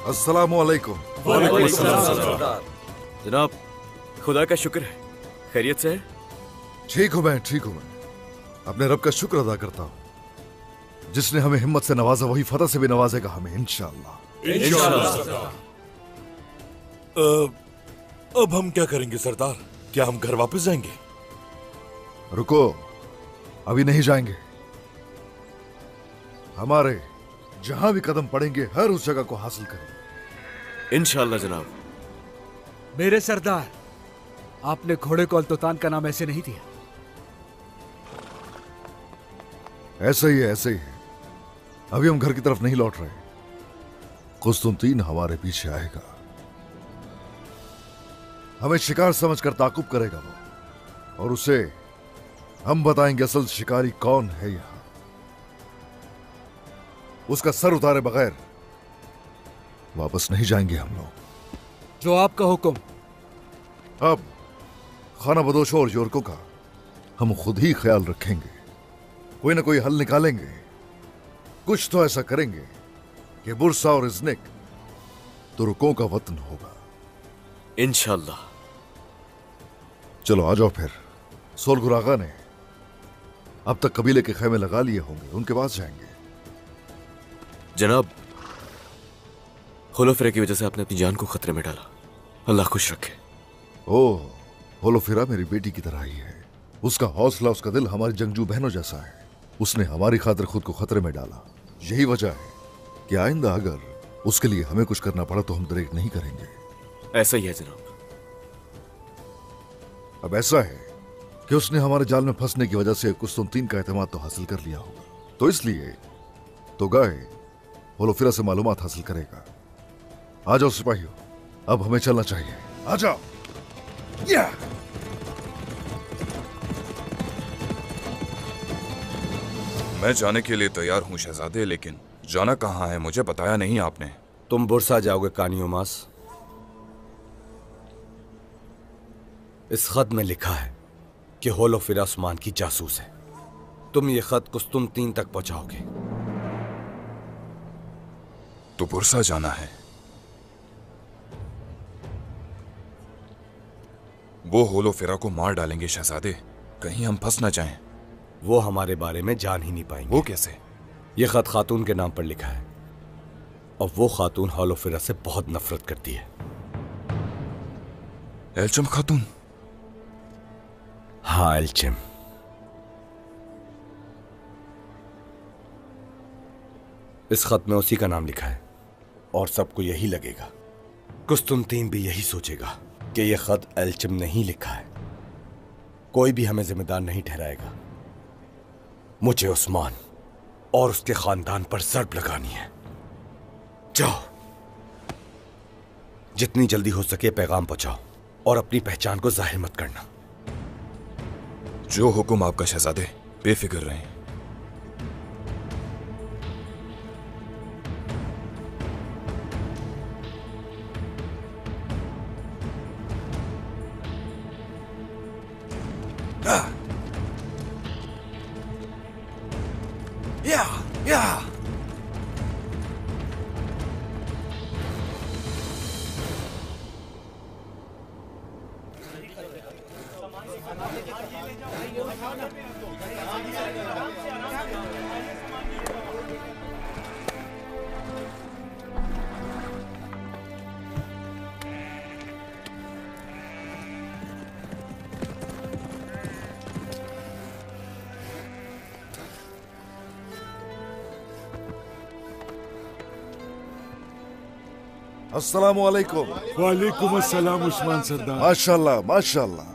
अस्सलामु अलैकुम। वालेकुम अस्सलाम सरदार। जनाब, खुदा का शुक्र है, खैरियत से है? ठीक हूँ मैं, ठीक हूँ मैं। अपने रब का शुक्र अदा करता हूँ। जिसने हमें हिम्मत से नवाजा वही फतह से भी नवाजेगा हमें, इंशाअल्लाह। इंशाअल्लाह। अब हम क्या करेंगे सरदार? क्या हम घर वापस जाएंगे? रुको, अभी नहीं जाएंगे। हमारे जहां भी कदम पड़ेंगे हर उस जगह को हासिल करेंगे इंशाअल्लाह जनाब। मेरे सरदार, आपने घोड़े को अल्तुतान का नाम ऐसे नहीं दिया। ऐसा ही है, ऐसे ही है। अभी हम घर की तरफ नहीं लौट रहे। कुस्तुनतीन हमारे पीछे आएगा, हमें शिकार समझकर ताकुब करेगा वो, और उसे हम बताएंगे असल शिकारी कौन है। यहां उसका सर उतारे बगैर वापस नहीं जाएंगे हम लोग। जो आपका हुक्म। अब खाना बदोशों और योरकों का हम खुद ही ख्याल रखेंगे। कोई ना कोई हल निकालेंगे। कुछ तो ऐसा करेंगे कि बुरसा और इज़्निक तुर्कों का वतन होगा इंशाअल्लाह। चलो आ जाओ फिर। सोलगुर आगा ने अब तक कबीले के खेमे लगा लिए होंगे, उनके पास जाएंगे। जनाब, होलोफिरा की वजह से आपने अपनी जान को खतरे में डाला, अल्लाह खुश रखे। ओह, होलोफिरा मेरी बेटी की तरह ही है। उसका हौसला, उसका दिल हमारी जंगजू बहनों जैसा है। उसने हमारी खातिर खुद को खतरे में डाला। यही वजह है कि आइंदा अगर उसके लिए हमें कुछ करना पड़ा तो हम दरेक नहीं करेंगे। ऐसा ही है जनाब। अब ऐसा है कि उसने हमारे जाल में फंसने की वजह से कुस्तुनतीन का एतमाद तो हासिल कर लिया होगा, तो इसलिए तो गाय होलोफिरा से मालूमात हासिल करेगा। आ जाओ सिपाहियों, अब हमें चलना चाहिए। आ जाओ। या मैं जाने के लिए तैयार हूँ शहजादे, लेकिन जाना कहाँ है मुझे बताया नहीं आपने। तुम बुरसा जाओगे कानियोमास। इस खत में लिखा है कि होलोफिरा उस्मान की जासूस है। तुम ये खत कुस्तुनतीन तक पहुंचाओगे। तो बुरसा जाना है? वो होलोफिरा को मार डालेंगे शहजादे, कहीं हम फंस ना जाएं। वो हमारे बारे में जान ही नहीं पाएंगे। वो कैसे? ये खत खातून के नाम पर लिखा है, और वो खातून होलोफिरा से बहुत नफरत करती है। एल्चम खातून? हाँ, एल्चम। इस खत में उसी का नाम लिखा है, और सबको यही लगेगा। कुस्तुनतीन भी यही सोचेगा कि यह खत एल्चम ने ही लिखा है। कोई भी हमें जिम्मेदार नहीं ठहराएगा। मुझे उस्मान और उसके खानदान पर ज़र्ब लगानी है। जाओ, जितनी जल्दी हो सके पैगाम पहुंचाओ, और अपनी पहचान को जाहिर मत करना। जो हुक्म आपका शहजादे, बेफिक्र रहें। या अस्सलामु अलैकुम। वालेकुम अस्सलाम उस्मान सरदार। माशाल्लाह माशाल्लाह,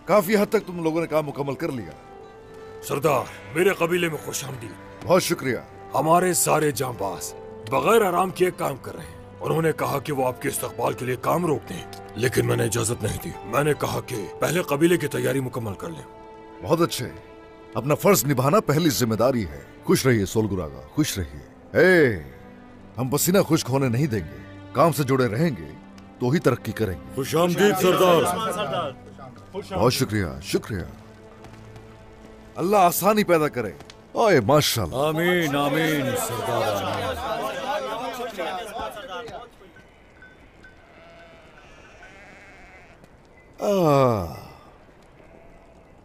काफी हद तक तुम लोगों ने काम मुकम्मल कर लिया। सरदार, मेरे कबीले में खुशामदीद। बहुत शुक्रिया। हमारे सारे जांबाज बगैर आराम किए काम कर रहे हैं। उन्होंने कहा कि वो आपके इस्तकबाल के लिए काम रोक दें, लेकिन मैंने इजाजत नहीं दी। मैंने कहा कि पहले कबीले की तैयारी मुकम्मल कर लें। बहुत अच्छे। अपना फर्ज निभाना पहली जिम्मेदारी है। खुश रहिए सोलगुर आगा, खुश रहिए। हम पसीना खुश्क होने नहीं देंगे। काम से जुड़े रहेंगे तो ही तरक्की करेंगे। खुशामदीद सरदार। बहुत शुक्रिया, शुक्रिया। अल्लाह आसानी पैदा करे। ओए माशाल्लाह। आमीन आमीन सरदार।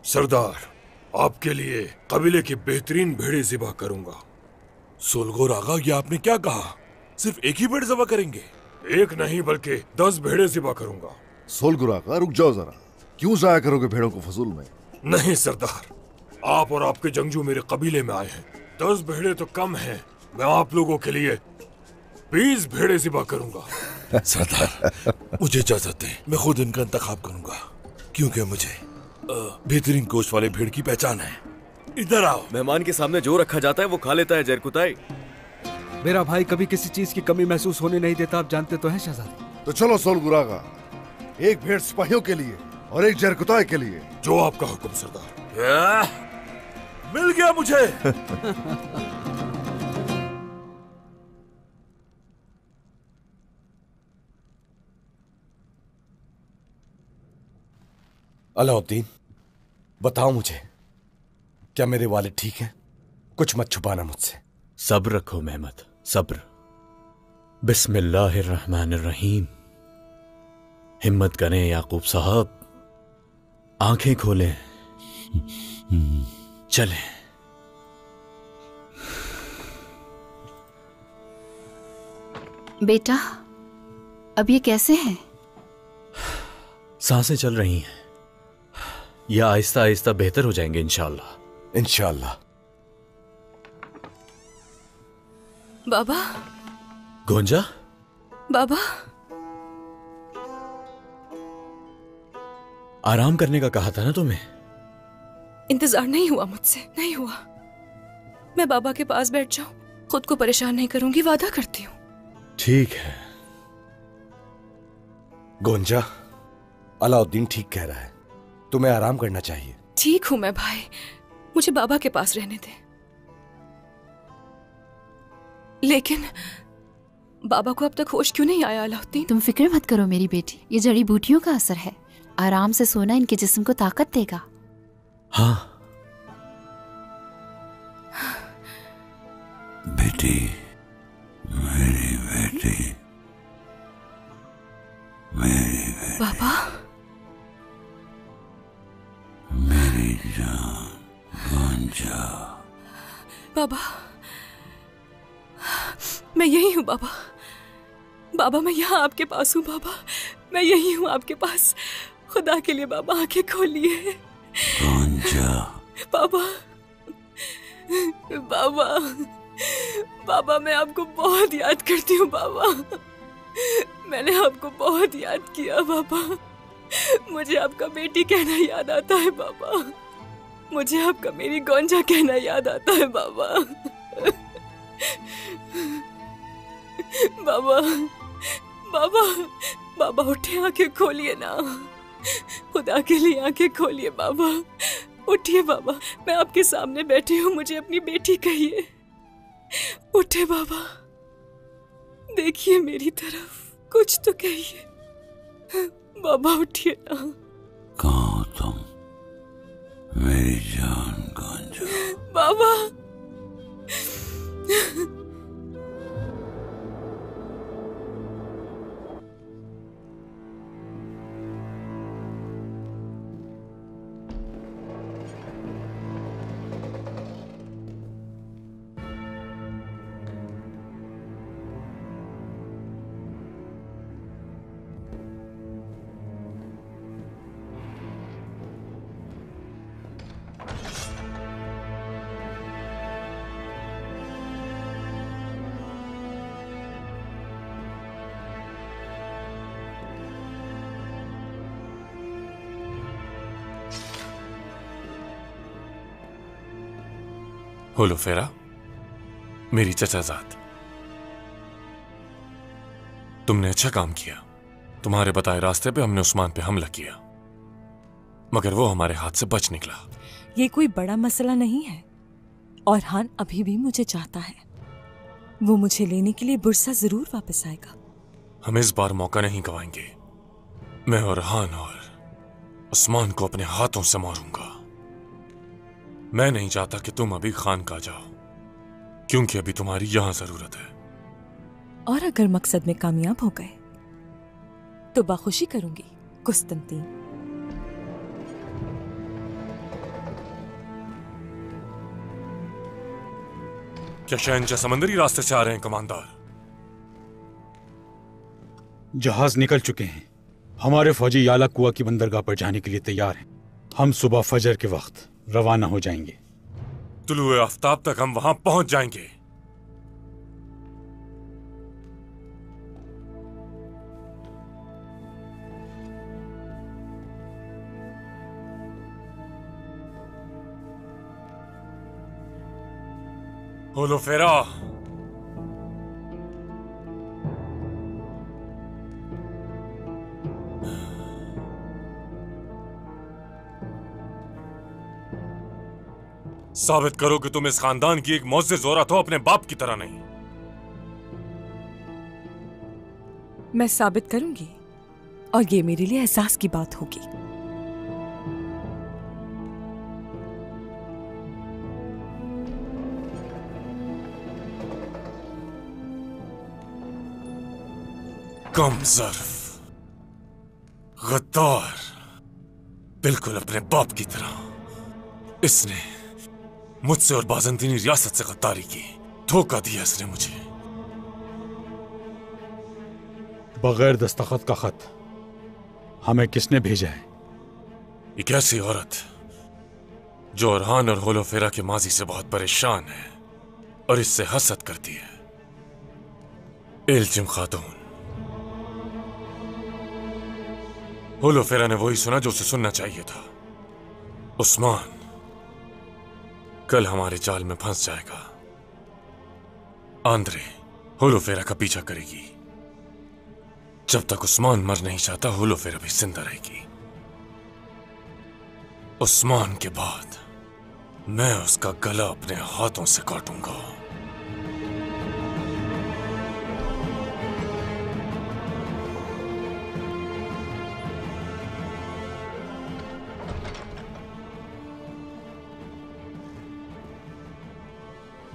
सरदार, आपके लिए कबीले की बेहतरीन भेड़ें ज़िबा करूंगा। सोलगोर आगा, ये आपने क्या कहा? सिर्फ एक ही भेड़ ज़िबा करेंगे? एक नहीं बल्कि 10 भेड़ें ज़िबा करूंगा। सोलगुरा का रुक जाओ जरा, क्यों जाया करोगे भेड़ों को फजूल में? नहीं सरदार, आप और आपके जंगजू मेरे कबीले में आए हैं। 10 भेड़ें तो कम हैं। मैं आप लोगों के लिए 20 भेड़ें ज़िबा करूंगा। सरदार, मुझे इजाजत दें, मैं खुद इनका इंतखाब करूंगा, क्योंकि मुझे बेहतरीन गोश्त वाले भेड़ की पहचान है। इधर आओ। मेहमान के सामने जो रखा जाता है वो खा लेता है जरकुताई। मेरा भाई कभी किसी चीज की कमी महसूस होने नहीं देता, आप जानते तो हैं शहजादे। तो चलो सोलगुरा का, एक भेड़ सिपाहियों के लिए और एक जरकुताई के लिए। जो आपका हुक्म सरदार। मिल गया मुझे। अलाउद्दीन, बताओ मुझे, क्या मेरे वालिद ठीक हैं? कुछ मत छुपाना मुझसे। सब्र रखो मेहमद, सब्र। बिस्मिल्लाहिर्रहमानिर्रहीम। हिम्मत करें याकूब साहब, आंखें खोलें, चलें। बेटा, अब ये कैसे हैं? सांसें चल रही हैं, या आहिस्ता आहिस्ता बेहतर हो जाएंगे इंशाअल्लाह। इंशाअल्लाह। बाबा। गोंजा, बाबा। आराम करने का कहा था ना तुम्हें? इंतजार नहीं हुआ मुझसे, नहीं हुआ। मैं बाबा के पास बैठ जाऊं, खुद को परेशान नहीं करूंगी, वादा करती हूँ। ठीक है। गोंजा, अलाउद्दीन ठीक कह रहा है, तुम्हें आराम करना चाहिए। ठीक हूं मैं भाई, मुझे बाबा के पास रहने दे। लेकिन बाबा को अब तक होश क्यों नहीं आया अलाउद्दीन? तुम फिक्र मत करो मेरी बेटी, ये जड़ी बूटियों का असर है। आराम से सोना इनके जिस्म को ताकत देगा। हाँ बेटी, मेरी बेटी, मेरी बेटी, बाबा, मेरी जान गोंजा। बाबा, मैं यही हूँ बाबा। बाबा, मैं यहाँ आपके पास हूँ बाबा, मैं यही हूँ आपके पास। खुदा के लिए बाबा आंखें खोलिए। गोंजा। बाबा, बाबा, बाबा, मैं आपको बहुत याद करती हूँ बाबा। मैंने आपको बहुत याद किया बाबा। मुझे आपका बेटी कहना याद आता है बाबा। मुझे आपका मेरी गोंजा कहना याद आता है बाबा। बाबा, बाबा, बाबा उठे, आंखें खोलिए ना। खुदा के लिए आंखें खोलिए बाबा। उठिए बाबा, मैं आपके सामने बैठी हूँ, मुझे अपनी बेटी कहिए। उठे बाबा, देखिए मेरी तरफ, कुछ तो कहिए। बाबा उठिए ना। कहाँ हो तुम, मेरी जान गोंजा? बाबा। होलोफेरा, मेरी चचाजाद, तुमने अच्छा काम किया। तुम्हारे बताए रास्ते पे हमने उस्मान पे हमला किया, मगर वो हमारे हाथ से बच निकला। ये कोई बड़ा मसला नहीं है। और हान अभी भी मुझे चाहता है। वो मुझे लेने के लिए बुरसा जरूर वापस आएगा। हम इस बार मौका नहीं गवाएंगे। मैं और हान और उस्मान को अपने हाथों से मारूंगा। मैं नहीं चाहता कि तुम अभी खान का जाओ, क्योंकि अभी तुम्हारी यहां जरूरत है। और अगर मकसद में कामयाब हो गए तो बाखुशी करूंगी कुस्तंतीन। क्या शहंशाह समंदरी रास्ते से आ रहे हैं कमांडर? जहाज निकल चुके हैं। हमारे फौजी याला कुआ की बंदरगाह पर जाने के लिए तैयार हैं। हम सुबह फजर के वक्त रवाना हो जाएंगे। तुलुए आफ्ताब तक हम वहां पहुंच जाएंगे। होलोफेरा, साबित करो कि तुम इस खानदान की एक मुअज़्ज़िज़ औरत हो, अपने बाप की तरह नहीं। मैं साबित करूंगी और ये मेरे लिए एहसास की बात होगी। कम ज़र्फ़, गद्दार, बिल्कुल अपने बाप की तरह। इसने मुझसे और बाज़ंतीनी रियासत से गद्दारी की, धोखा दिया इसने मुझे। बगैर दस्तखत का खत हमें किसने भेजा है? एक ऐसी औरत जो अरहान और होलोफेरा के माजी से बहुत परेशान है और इससे हसद करती है। एल्चिम खातून। होलोफेरा ने वही सुना जो उसे सुनना चाहिए था। उस्मान कल हमारे जाल में फंस जाएगा। आंद्रे होलोफेरा का पीछा करेगी। जब तक उस्मान मर नहीं जाता, होलोफेरा भी जिंदा रहेगी। उस्मान के बाद मैं उसका गला अपने हाथों से काटूंगा।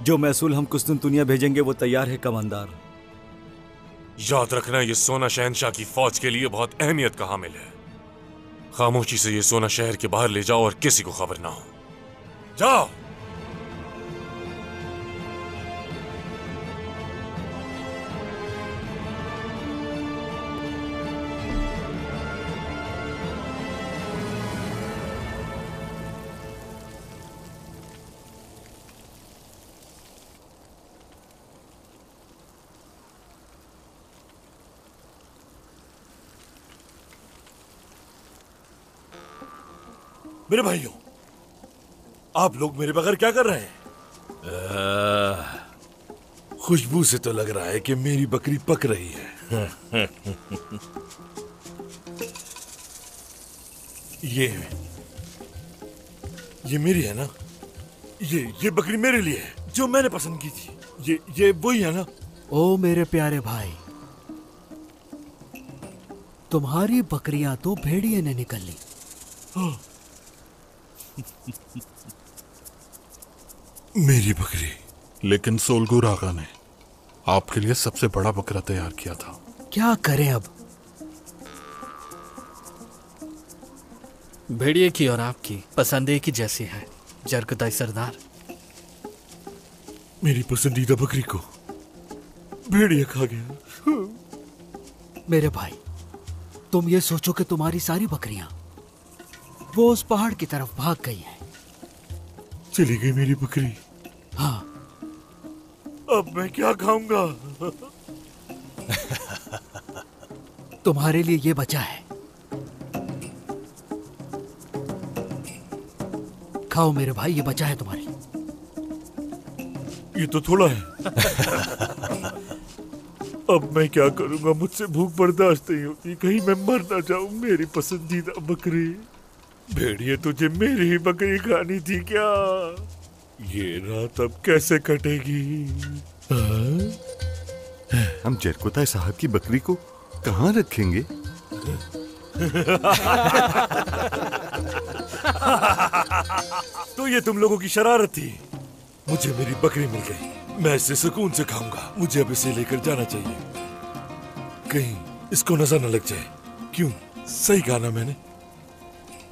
जो महसूल हम कुस्तुनतुनिया भेजेंगे वो तैयार है कमांडर। याद रखना, ये सोना शहंशाह की फौज के लिए बहुत अहमियत का हामिल है। खामोशी से ये सोना शहर के बाहर ले जाओ और किसी को खबर ना हो। जाओ। मेरे भाइयों, आप लोग मेरे बगैर क्या कर रहे हैं? खुशबू से तो लग रहा है कि मेरी बकरी पक रही है। ये मेरी है ना? ये बकरी मेरे लिए है, जो मैंने पसंद की थी। ये वही है ना? ओ मेरे प्यारे भाई, तुम्हारी बकरियां तो भेड़िए ने निकल ली। मेरी बकरी। लेकिन सोलगुर आगा ने आपके लिए सबसे बड़ा बकरा तैयार किया था। क्या करें अब? भेड़िए की और आपकी पसंद एक ही जैसी है जरगदाई सरदार। मेरी पसंदीदा बकरी को भेड़िया खा गया। मेरे भाई, तुम ये सोचो कि तुम्हारी सारी बकरियां वो उस पहाड़ की तरफ भाग गई हैं। चली गई मेरी बकरी? हाँ। अब मैं क्या खाऊंगा? तुम्हारे लिए ये बचा है, खाओ मेरे भाई, ये बचा है तुम्हारी। ये तो थोड़ा है। अब मैं क्या करूंगा? मुझसे भूख बर्दाश्त नहीं होती, कहीं मैं मर ना जाऊं। मेरी पसंदीदा बकरी। भेड़िए, तुझे मेरी ही बकरी खानी थी क्या? ये रात अब कैसे कटेगी? हम जरकोताई साहब की बकरी को कहाँ रखेंगे? तो ये तुम लोगों की शरारत थी। मुझे मेरी बकरी मिल गई, मैं इसे सुकून से खाऊंगा। मुझे अब इसे लेकर जाना चाहिए, कहीं इसको नजर न लग जाए। क्यों, सही कहा ना मैंने?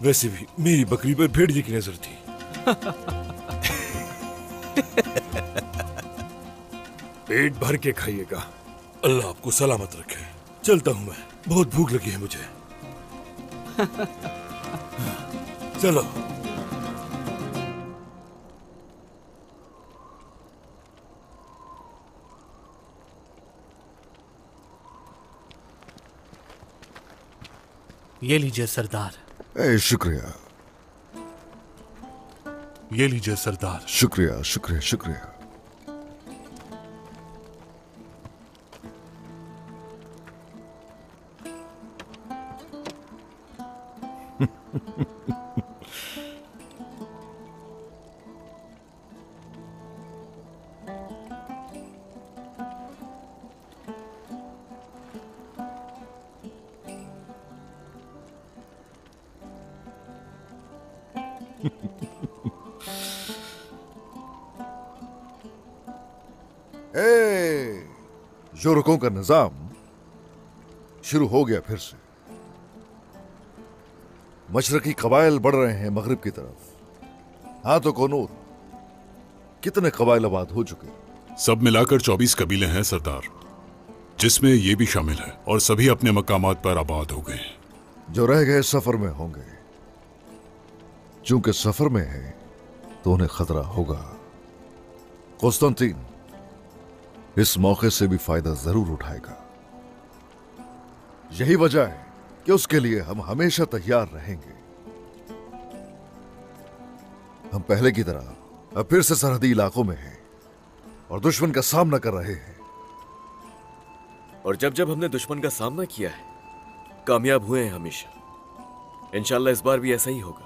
वैसे भी मेरी बकरी पर भेड़िए की नजर थी। पेट भर के खाइएगा। अल्लाह आपको सलामत रखे। चलता हूँ मैं, बहुत भूख लगी है मुझे। चलो। ये लीजिए सरदार। शुक्रिया। ये लीजिए सरदार। शुक्रिया शुक्रिया शुक्रिया। जोरकों का निजाम शुरू हो गया फिर से। मशरकी कबाइल बढ़ रहे हैं मगरिब की तरफ। हाँ तो कौनूर, कितने कबाइल आबाद हो चुके? सब मिलाकर 24 कबीले हैं सरदार, जिसमें ये भी शामिल है, और सभी अपने मकामात पर आबाद हो गए। जो रह गए सफर में होंगे। चूंकि सफर में है तो उन्हें खतरा होगा। कुस्तुंतीन इस मौके से भी फायदा जरूर उठाएगा। यही वजह है कि उसके लिए हम हमेशा तैयार रहेंगे। हम पहले की तरह अब फिर से सरहदी इलाकों में हैं और दुश्मन का सामना कर रहे हैं। और जब जब हमने दुश्मन का सामना किया है, कामयाब हुए हैं हमेशा। इंशाल्लाह इस बार भी ऐसा ही होगा।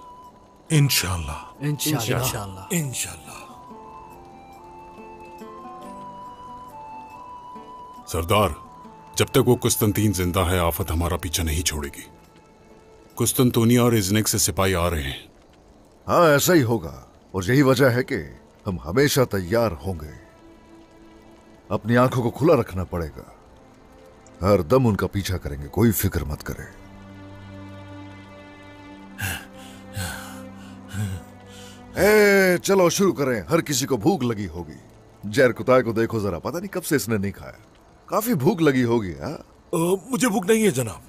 इंशाल्लाह इंशाल्लाह इंशाल्लाह। सरदार, जब तक वो कुस्तुंतीन जिंदा है, आफत हमारा पीछा नहीं छोड़ेगी। कुस्तुंतुनिया और इज़्निक से सिपाही आ रहे हैं। हाँ, ऐसा ही होगा, और यही वजह है कि हम हमेशा तैयार होंगे। अपनी आंखों को खुला रखना पड़ेगा। हर दम उनका पीछा करेंगे, कोई फिक्र मत करे। चलो शुरू करें। हर किसी को भूख लगी होगी। जैर कुताय को देखो जरा, पता नहीं कब से इसने नहीं खाया। काफी भूख लगी होगी। मुझे भूख नहीं है जनाब।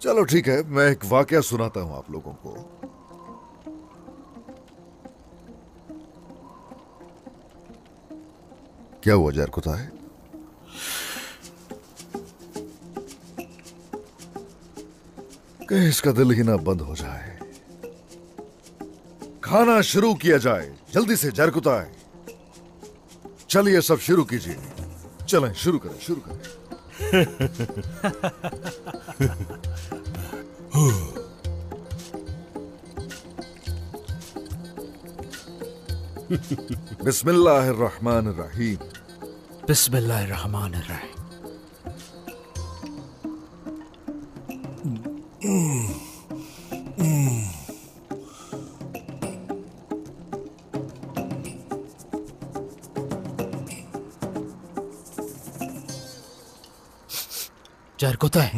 चलो ठीक है, मैं एक वाकया सुनाता हूं आप लोगों को। क्या हुआ जैर कुताय? कहीं इसका दिल ही ना बंद हो जाए। खाना शुरू किया जाए, जल्दी से जैर कुताय। चलिए सब शुरू कीजिए। चलें, शुरू करें शुरू करें। बिस्मिल्लाहिर्रहमानिर्रहीम। बिस्मिल्लाहिर्रहमानिर्रहीम। जैर कुताय,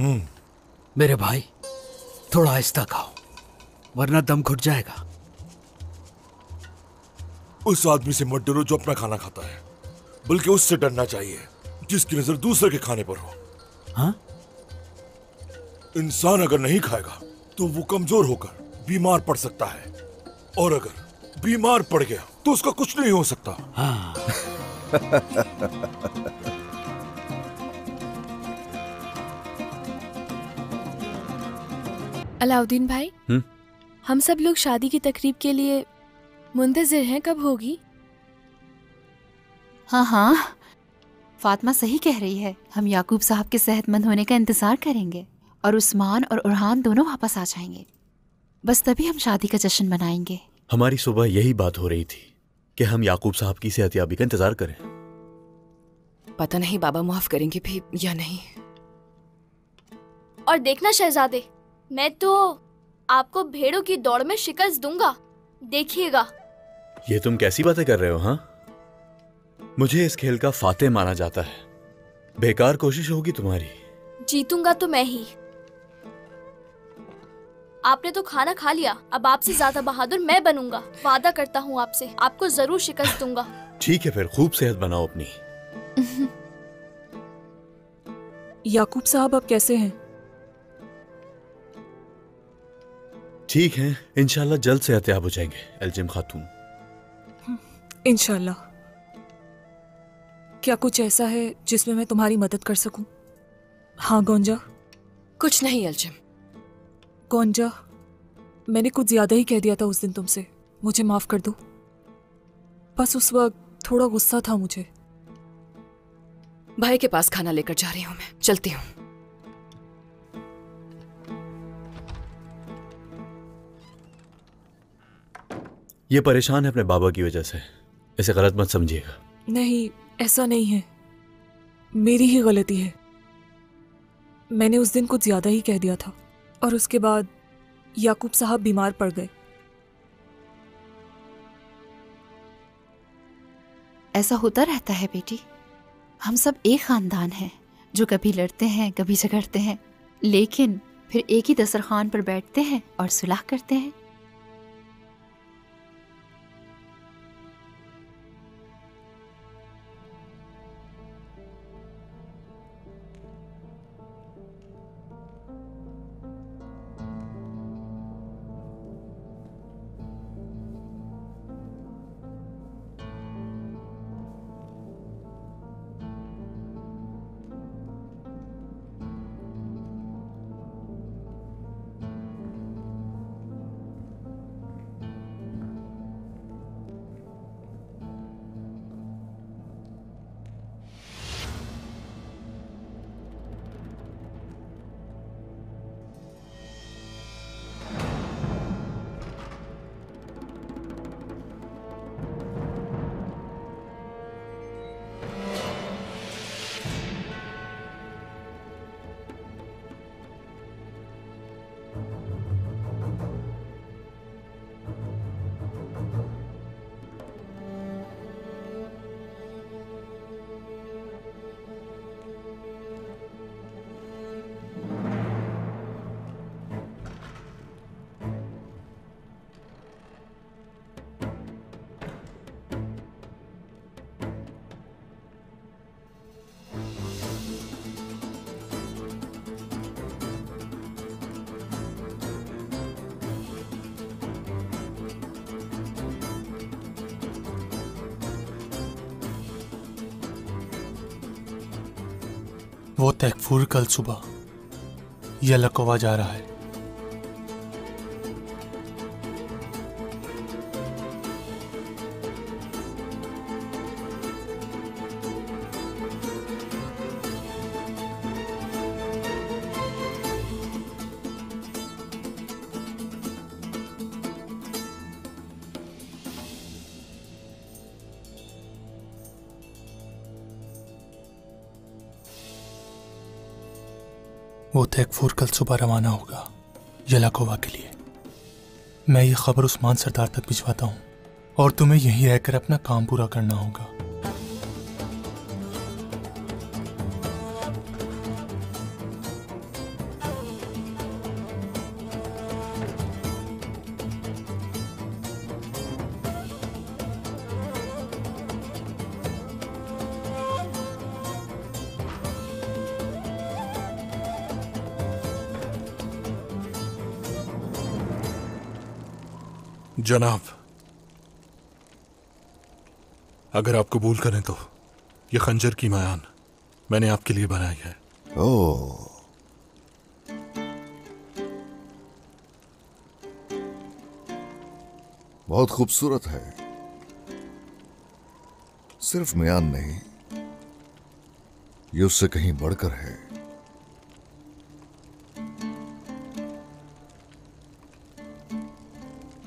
मेरे भाई थोड़ा आहिस्ता खाओ, वरना दम घुट जाएगा। उस आदमी से मत डरो जो अपना खाना खाता है, बल्कि उससे डरना चाहिए जिसकी नजर दूसरे के खाने पर हो। हाँ? इंसान अगर नहीं खाएगा तो वो कमजोर होकर बीमार पड़ सकता है, और अगर बीमार पड़ गया तो उसका कुछ नहीं हो सकता। हाँ। अलाउद्दीन भाई, हम सब लोग शादी की तकरीब के लिए मुंतजिर हैं, कब होगी? हाँ हाँ, फातिमा सही कह रही है। हम याकूब साहब के सेहतमंद होने का इंतजार करेंगे और उस्मान और उरहान दोनों वापस आ जाएंगे। बस तभी हम शादी का जश्न मनाएंगे। हमारी सुबह यही बात हो रही थी कि हम याकूब साहब की सेहतयाबी का इंतजार करें। पता नहीं बाबा माफ करेंगे भी या नहीं। और देखना शहजादे, मैं तो आपको भेड़ों की दौड़ में शिकस्त दूंगा, देखिएगा। ये तुम कैसी बातें कर रहे हो? हाँ, मुझे इस खेल का फातेह माना जाता है। बेकार कोशिश होगी तुम्हारी। जीतूंगा तो मैं ही। आपने तो खाना खा लिया, अब आपसे ज्यादा बहादुर मैं बनूंगा। वादा करता हूँ आपसे, आपको जरूर शिकस्त दूंगा। ठीक है, फिर खूब सेहत बनाओ अपनी। याकूब साहब आप कैसे हैं? ठीक है, इंशाल्लाह जल्द से एहतियाब हो जाएंगे एल्जिम खातून। इंशाल्लाह। क्या कुछ ऐसा है जिसमें मैं तुम्हारी मदद कर सकूं? हाँ गोंजा। कुछ नहीं एल्जिम। गोंजा, मैंने कुछ ज्यादा ही कह दिया था उस दिन तुमसे, मुझे माफ कर दो। बस उस वक्त थोड़ा गुस्सा था मुझे। भाई के पास खाना लेकर जा रही हूं, मैं चलती हूं। ये परेशान है अपने बाबा की वजह से, इसे गलत मत समझिएगा। नहीं, ऐसा नहीं है, मेरी ही गलती है। मैंने उस दिन कुछ ज्यादा ही कह दिया था और उसके बाद याकूब साहब बीमार पड़ गए। ऐसा होता रहता है बेटी, हम सब एक खानदान हैं जो कभी लड़ते हैं कभी झगड़ते हैं, लेकिन फिर एक ही दस्तरखान पर बैठते हैं और सुलह करते हैं। वो तैकफूर कल सुबह यलकवा जा रहा है। वो तैकफूर कल सुबह रवाना होगा यलाकोवा के लिए। मैं ये खबर उस्मान सरदार तक भिजवाता हूँ और तुम्हें यहीं रहकर अपना काम पूरा करना होगा। जनाब, अगर आप कबूल करें तो ये खंजर की मयान मैंने आपके लिए बनाई है। ओह, बहुत खूबसूरत है। सिर्फ मयान नहीं, ये उससे कहीं बढ़कर है।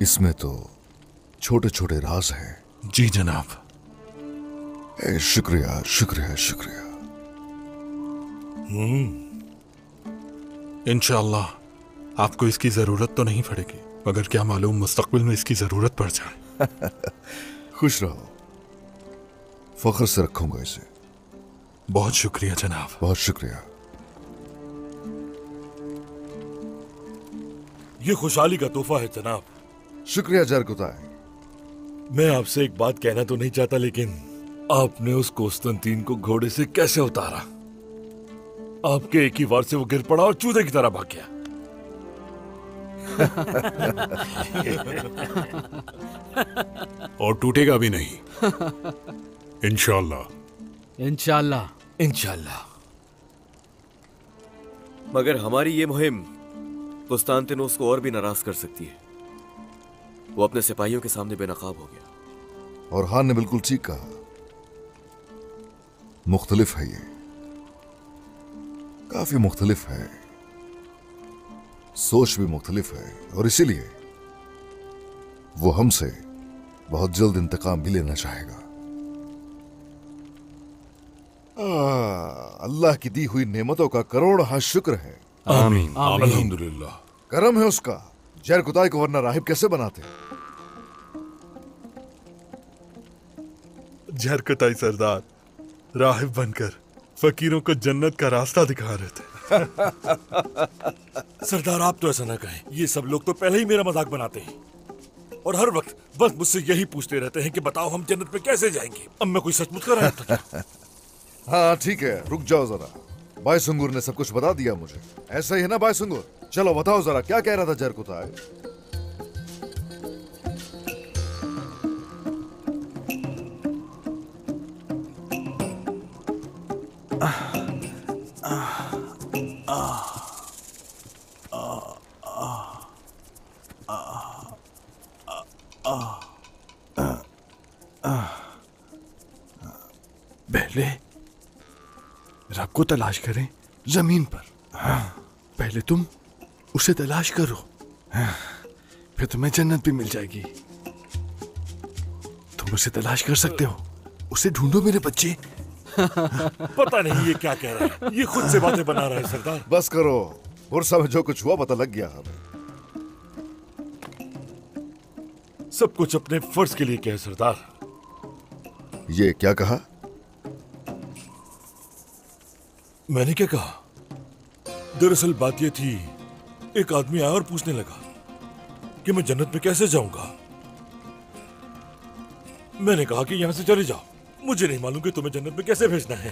इसमें तो छोटे छोटे राज हैं। जी जनाब। शुक्रिया शुक्रिया शुक्रिया। इंशाअल्लाह आपको इसकी जरूरत तो नहीं पड़ेगी, मगर क्या मालूम मुस्तकबिल में इसकी जरूरत पड़ जाए। खुश रहो, फख्र से रखूंगा इसे। बहुत शुक्रिया जनाब। बहुत शुक्रिया। ये खुशहाली का तोहफा है जनाब। शुक्रिया जरकुताई। मैं आपसे एक बात कहना तो नहीं चाहता, लेकिन आपने उस कोस्तंतीन को घोड़े से कैसे उतारा? आपके एक ही वार से वो गिर पड़ा और चूहे की तरह भाग गया। और टूटेगा भी नहीं। इंशाल्लाह। इंशाल्लाह। इंशाल्लाह। मगर हमारी ये मुहिम कुस्तांतिनोस को और भी नाराज कर सकती है। वो अपने सिपाहियों के सामने बेनकाब हो गया। और हान ने बिल्कुल ठीक कहा, मुख्तलिफ है ये, काफी मुख्तलिफ है, सोच भी मुख्तलिफ है, और इसीलिए वो हमसे बहुत जल्द इंतकाम भी लेना चाहेगा। अल्लाह की दी हुई नेमतों का करोड़ हाँ शुक्र है। आमीन। अल्हम्दुलिल्लाह। करम है उसका। जरकुताई को वरना राहिब कैसे बनाते? जरकुताई सरदार राहिब बनकर फकीरों को जन्नत का रास्ता दिखा रहे थे। सरदार आप तो ऐसा ना कहें, ये सब लोग तो पहले ही मेरा मजाक बनाते हैं और हर वक्त बस मुझसे यही पूछते रहते हैं कि बताओ हम जन्नत में कैसे जाएंगे। अब मैं कोई सचमुच कर रहा था? हाँ ठीक है, रुक जाओ जरा। बाय सुंगुर ने सब कुछ बता दिया मुझे। ऐसा ही है ना बाय सुंगुर? चलो बताओ जरा क्या कह रहा था जरकुताई? पहले रब को तलाश करें जमीन पर। पहले तुम उसे तलाश करो, फिर तुम्हें जन्नत भी मिल जाएगी। तुम उसे तलाश कर सकते हो, उसे ढूंढो मेरे बच्चे। पता नहीं ये क्या कह रहा है, ये खुद से बातें बना रहा है सरदार। बस करो, बुरसा में जो कुछ हुआ पता लग गया हमें। सब कुछ अपने फर्ज के लिए कहे सरदार। ये क्या कहा? मैंने क्या कहा? दरअसल बात ये थी, एक आदमी आया और पूछने लगा कि मैं जन्नत में कैसे जाऊंगा। मैंने कहा कि यहां से चले जाओ, मुझे नहीं मालूम कि तुम्हें जन्नत में कैसे भेजना है।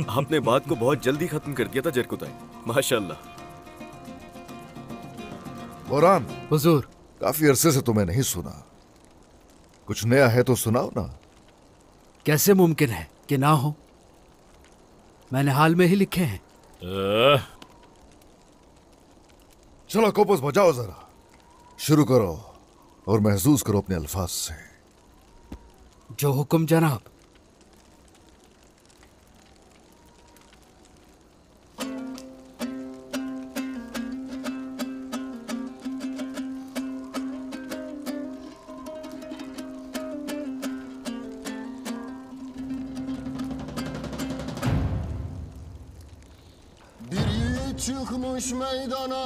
आपने बात को बहुत जल्दी खत्म कर दिया था जरकुताई, माशाल्लाह। बोरान हुजूर, काफी अरसे से तुम्हें नहीं सुना, कुछ नया है तो सुनाओ ना। कैसे मुमकिन है कि ना हो? मैंने हाल में ही लिखे हैं। चलो कोपस बजाओ जरा, शुरू करो और महसूस करो अपने अल्फाज से। जो हुक्म जनाब। Çıkmış meydana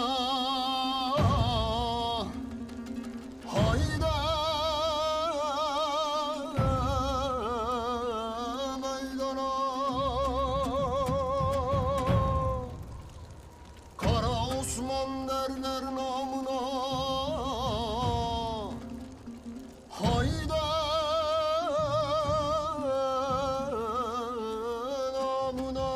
hayda meydana Kara Osman derler namına hayda namına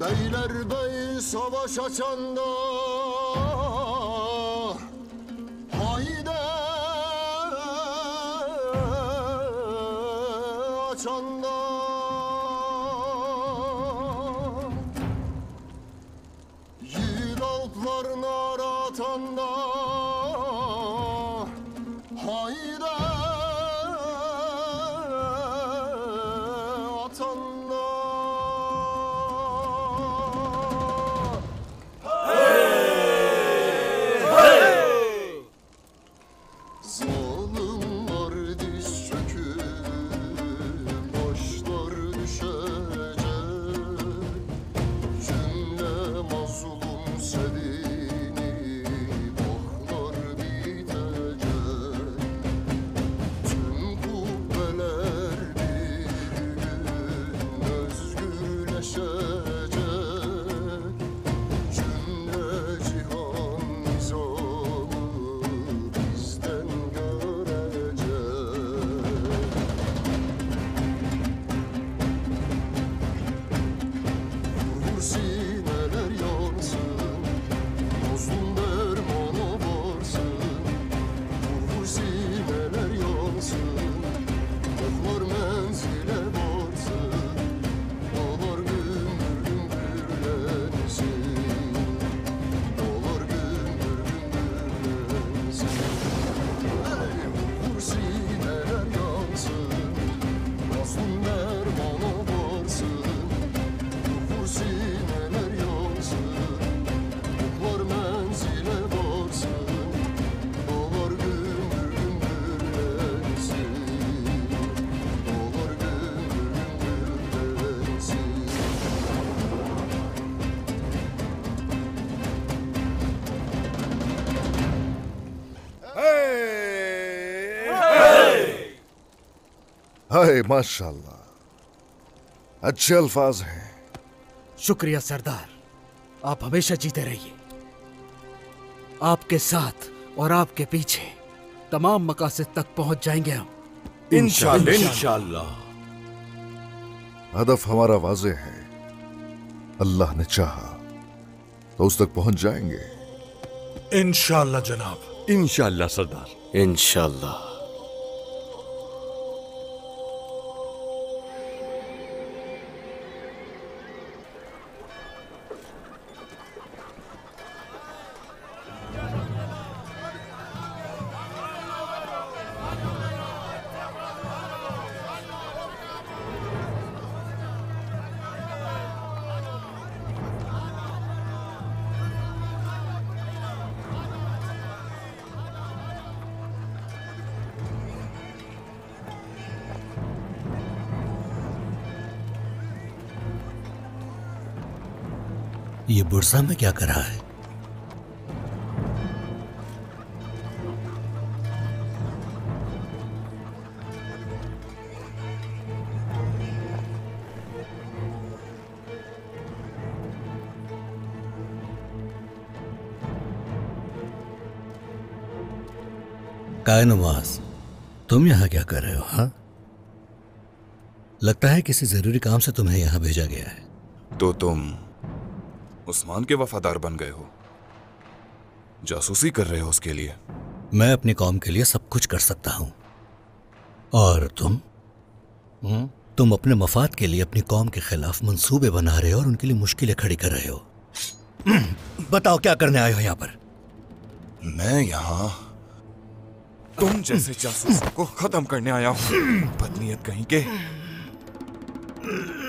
Beyler bey savaş açanda haydi açanda yiğit alplar nara atanda haydi atanda zalimler diz çöküp başlar düşecek cümle mazlum sevinip ahlar bitecek tüm kubbeler bir gün özgürleşecek cümle cihan nizamı bizden görecek. Vur sineler yansın, mazlum dermana varsın. Vur sineler yansın, oklar menzile varsın. Dağlar gümbür gümbürlensin, dağlar gümbür gümbürlensin. Hey, vur sineler yansın, mazlum dermana varsın. Vur sineler yansın, oklar menzile varsın. Dağlar gümbür gümbürlensin, dağlar gümbür gümbürlensin. हाय माशाल्लाह, अच्छे अल्फाज हैं। शुक्रिया सरदार, आप हमेशा जीते रहिए। आपके साथ और आपके पीछे तमाम मकासद तक पहुंच जाएंगे हम इंशाअल्लाह इंशाअल्लाह। हदफ हमारा वाजे है, अल्लाह ने चाहा तो उस तक पहुंच जाएंगे। इंशाअल्लाह जनाब। इंशाअल्लाह सरदार। इंशाअल्लाह। ये बुरसा में क्या कर रहा है? कायनुमास, तुम यहां क्या कर रहे हो? हाँ, लगता है किसी जरूरी काम से तुम्हें यहां भेजा गया है। तो तुम उस्मान के वफादार बन गए हो, जासूसी कर रहे हो उसके लिए? मैं अपनी कौम के लिए सब कुछ कर सकता हूं, और तुम अपने मफाद के लिए अपनी कौम के खिलाफ मंसूबे बना रहे हो और उनके लिए मुश्किलें खड़ी कर रहे हो। बताओ क्या करने आए हो यहां पर? मैं यहां तुम जैसे जासूसों को खत्म करने आया हूं। बदनीयत कहीं के,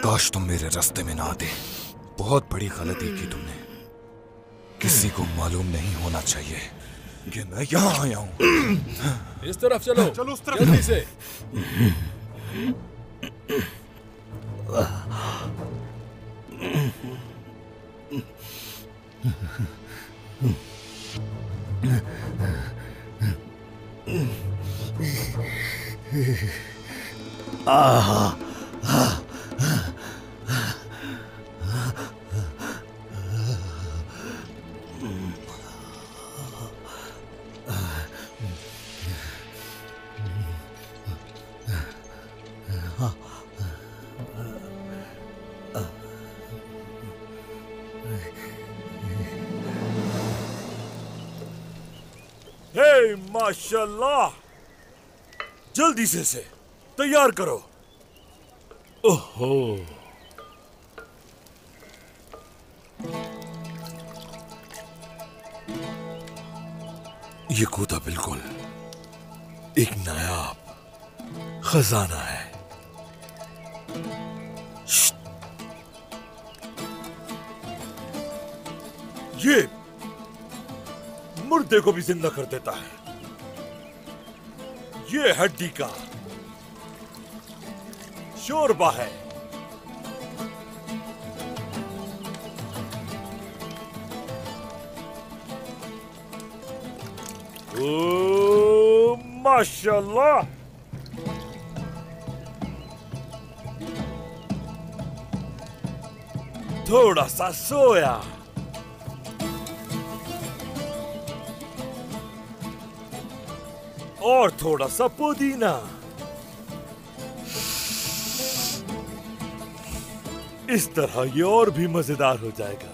काश तुम मेरे रास्ते में ना आते। बहुत बड़ी गलती की तुमने। किसी को मालूम नहीं होना चाहिए कि मैं यहाँ आया हूँ। इस तरफ चलो, चलो उस तरफ जल्दी से। माशाल्लाह, जल्दी से इसे तैयार करो। ओहो, ये कूदा बिल्कुल एक नायाब खजाना है। ये मुर्दे को भी जिंदा कर देता है। ये हड्डी का शोरबा है। ओ माशाल्लाह, थोड़ा सा सोया, और थोड़ा सा पुदीना। इस तरह ये और भी मजेदार हो जाएगा।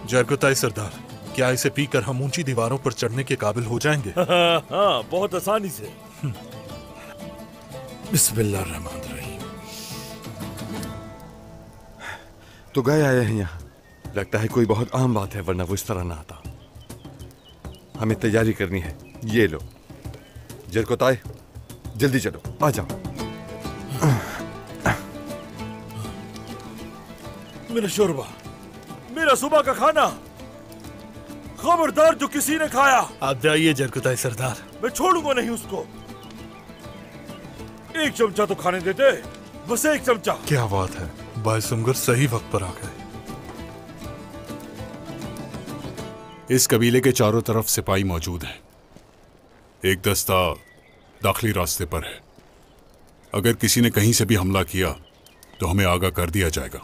जरगुताई सरदार, क्या इसे पीकर हम ऊंची दीवारों पर चढ़ने के काबिल हो जाएंगे? हाँ, बहुत आसानी से। बिस्मिल्लाहिर्रहमानिर्रहीम। तो गाय आया है यहाँ। लगता है कोई बहुत आम बात है, वरना वो इस तरह ना आता। हमें तैयारी करनी है। ये लो जरगुताई, जल्दी चलो, आ जाओ। मेरा शोरबा, मेरा सुबह का खाना, खबरदार जो किसी ने खाया। आप जाइए जरगुताई सरदार। मैं छोड़ूंगा नहीं उसको। एक चमचा तो खाने देते, बस एक चमचा। क्या बात है, बायसुमगर सही वक्त पर आ गए। इस कबीले के चारों तरफ सिपाही मौजूद हैं। एक दस्ता दाखिली रास्ते पर है। अगर किसी ने कहीं से भी हमला किया तो हमें आगाह कर दिया जाएगा,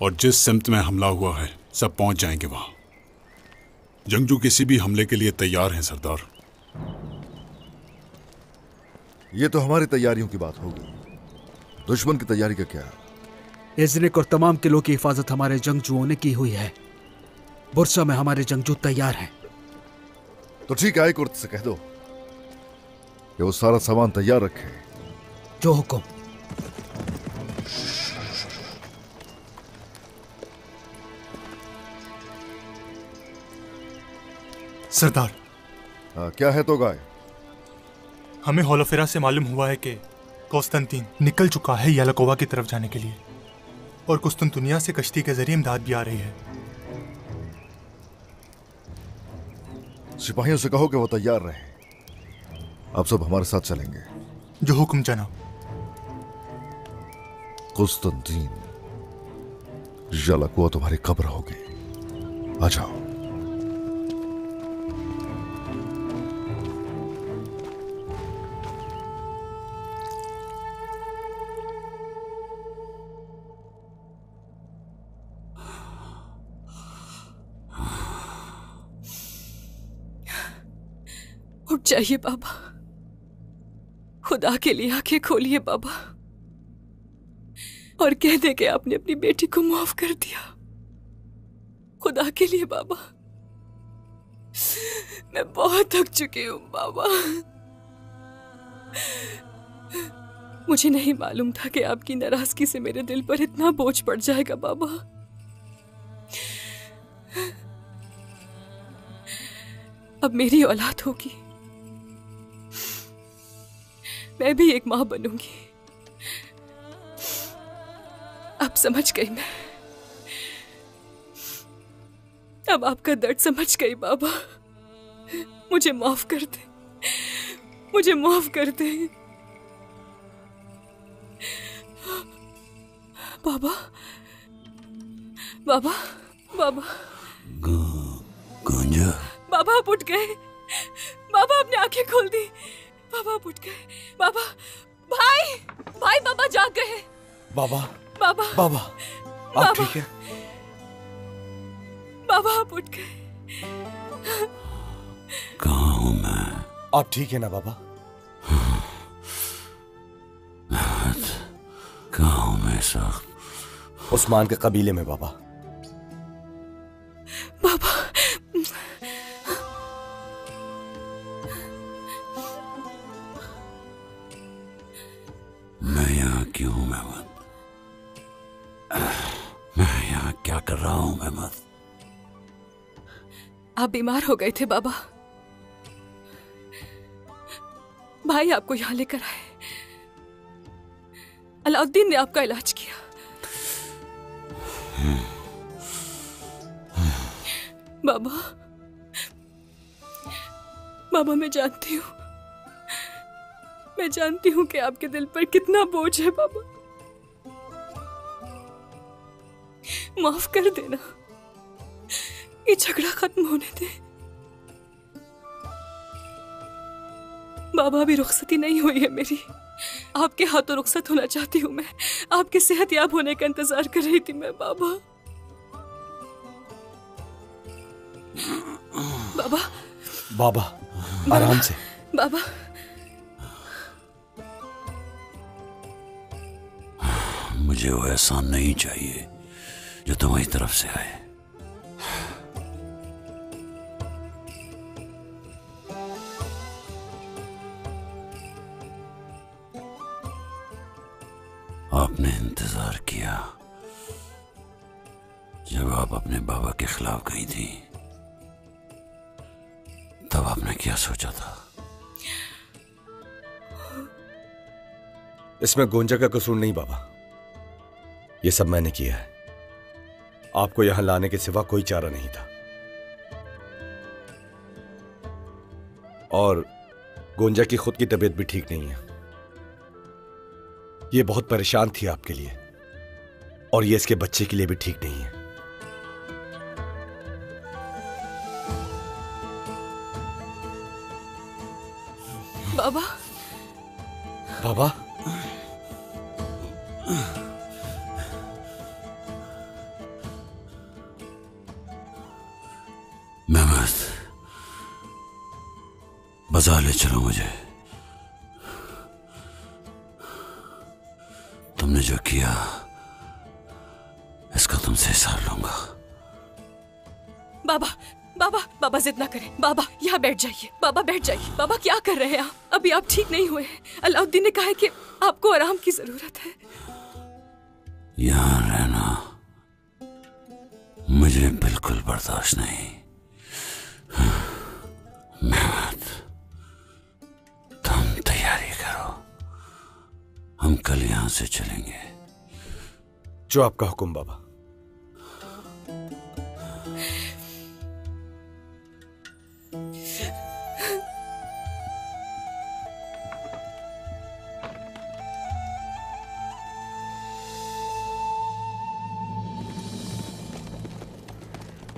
और जिस सिमत में हमला हुआ है सब पहुंच जाएंगे वहां। जंगजू किसी भी हमले के लिए तैयार हैं सरदार। ये तो हमारी तैयारियों की बात होगी, दुश्मन की तैयारी का क्या? इज़्निक और तमाम किलों की हिफाजत हमारे जंगजुओं ने की हुई है। बुरसा में हमारे जंगजू तैयार हैं। तो ठीक है, कुर्त से कह दो कि वो सारा सामान तैयार रखे। जो हुक्म। सरदार। क्या है तो गाय? हमें होलोफेरा से मालूम हुआ है कि कौस्तंतीन निकल चुका है यालाकोवा की तरफ जाने के लिए, और कुस्तुनतुनिया से कश्ती के जरिए इमदाद भी आ रही है। सिपाहियों से कहो कि वो तैयार रहे। आप सब हमारे साथ चलेंगे। जो हुक्म जनाब। कुस्तुनतीन, यालाकोवा तुम्हारी कब्र होगी। आ जाओ। उठ जाइए बाबा, खुदा के लिए आंखें खोलिए बाबा, और कह दे कि आपने अपनी बेटी को माफ कर दिया। खुदा के लिए बाबा, मैं बहुत थक चुकी हूं बाबा। मुझे नहीं मालूम था कि आपकी नाराजगी से मेरे दिल पर इतना बोझ पड़ जाएगा बाबा। अब मेरी औलाद होगी, मैं भी एक मां बनूंगी। अब समझ गई मैं, अब आपका दर्द समझ गई बाबा। मुझे माफ कर दे, मुझे माफ कर दे बाबा। बाबा, बाबा, गुंजा। बाबा आप उठ गए। बाबा आपने आंखें खोल दी। बाबा आप उठ गए। बाबा, भाई, भाई बाबा जाग गए। बाबा, बाबा, बाबा, आप ठीक है? बाबा आप उठ गए। कहाँ हूँ मैं? आप ठीक है ना बाबा? कहाँ हूँ मैं इस वक्त? उस्मान के कबीले में बाबा। बाबा मैं यहाँ क्यों हूँ मेहमद? मैं यहाँ क्या कर रहा हूँ मेहमद? आप बीमार हो गए थे बाबा, भाई आपको यहाँ लेकर आए। अलाउद्दीन ने आपका इलाज किया। बाबा बाबा मैं जानती हूँ कि आपके दिल पर कितना बोझ है बाबा। माफ कर देना, ये झगड़ा खत्म होने दे। बाबा अभी रुखसती नहीं हुई है मेरी, आपके हाथों रुखसत होना चाहती हूँ मैं। आपके सेहतयाब होने का इंतजार कर रही थी मैं बाबा। बाबा बाबा आराम से। बाबा मुझे वो एहसान नहीं चाहिए जो तुम्हारी तरफ से आए। आपने इंतजार किया जब आप अपने बाबा के खिलाफ गई थी, तब आपने क्या सोचा था? इसमें गोंजा का कसूर नहीं बाबा, ये सब मैंने किया है। आपको यहां लाने के सिवा कोई चारा नहीं था। और गोंजा की खुद की तबीयत भी ठीक नहीं है। ये बहुत परेशान थी आपके लिए, और ये इसके बच्चे के लिए भी ठीक नहीं है। बाबा बाबा मेहमद, बाजार ले चलो मुझे। तुमने जो किया इसका तुमसे हिसाब लूंगा। बाबा बाबा बाबा जिद ना करें। बाबा यहाँ बैठ जाइए। बाबा बैठ जाइए। बाबा क्या कर रहे हैं आप? अभी आप ठीक नहीं हुए हैं। अलाउद्दीन ने कहा है कि आपको आराम की जरूरत है। यहाँ रहना मुझे बिल्कुल बर्दाश्त नहीं। मेहमद, तुम तैयारी करो, हम कल यहां से चलेंगे। जो आपका हुक्म बाबा।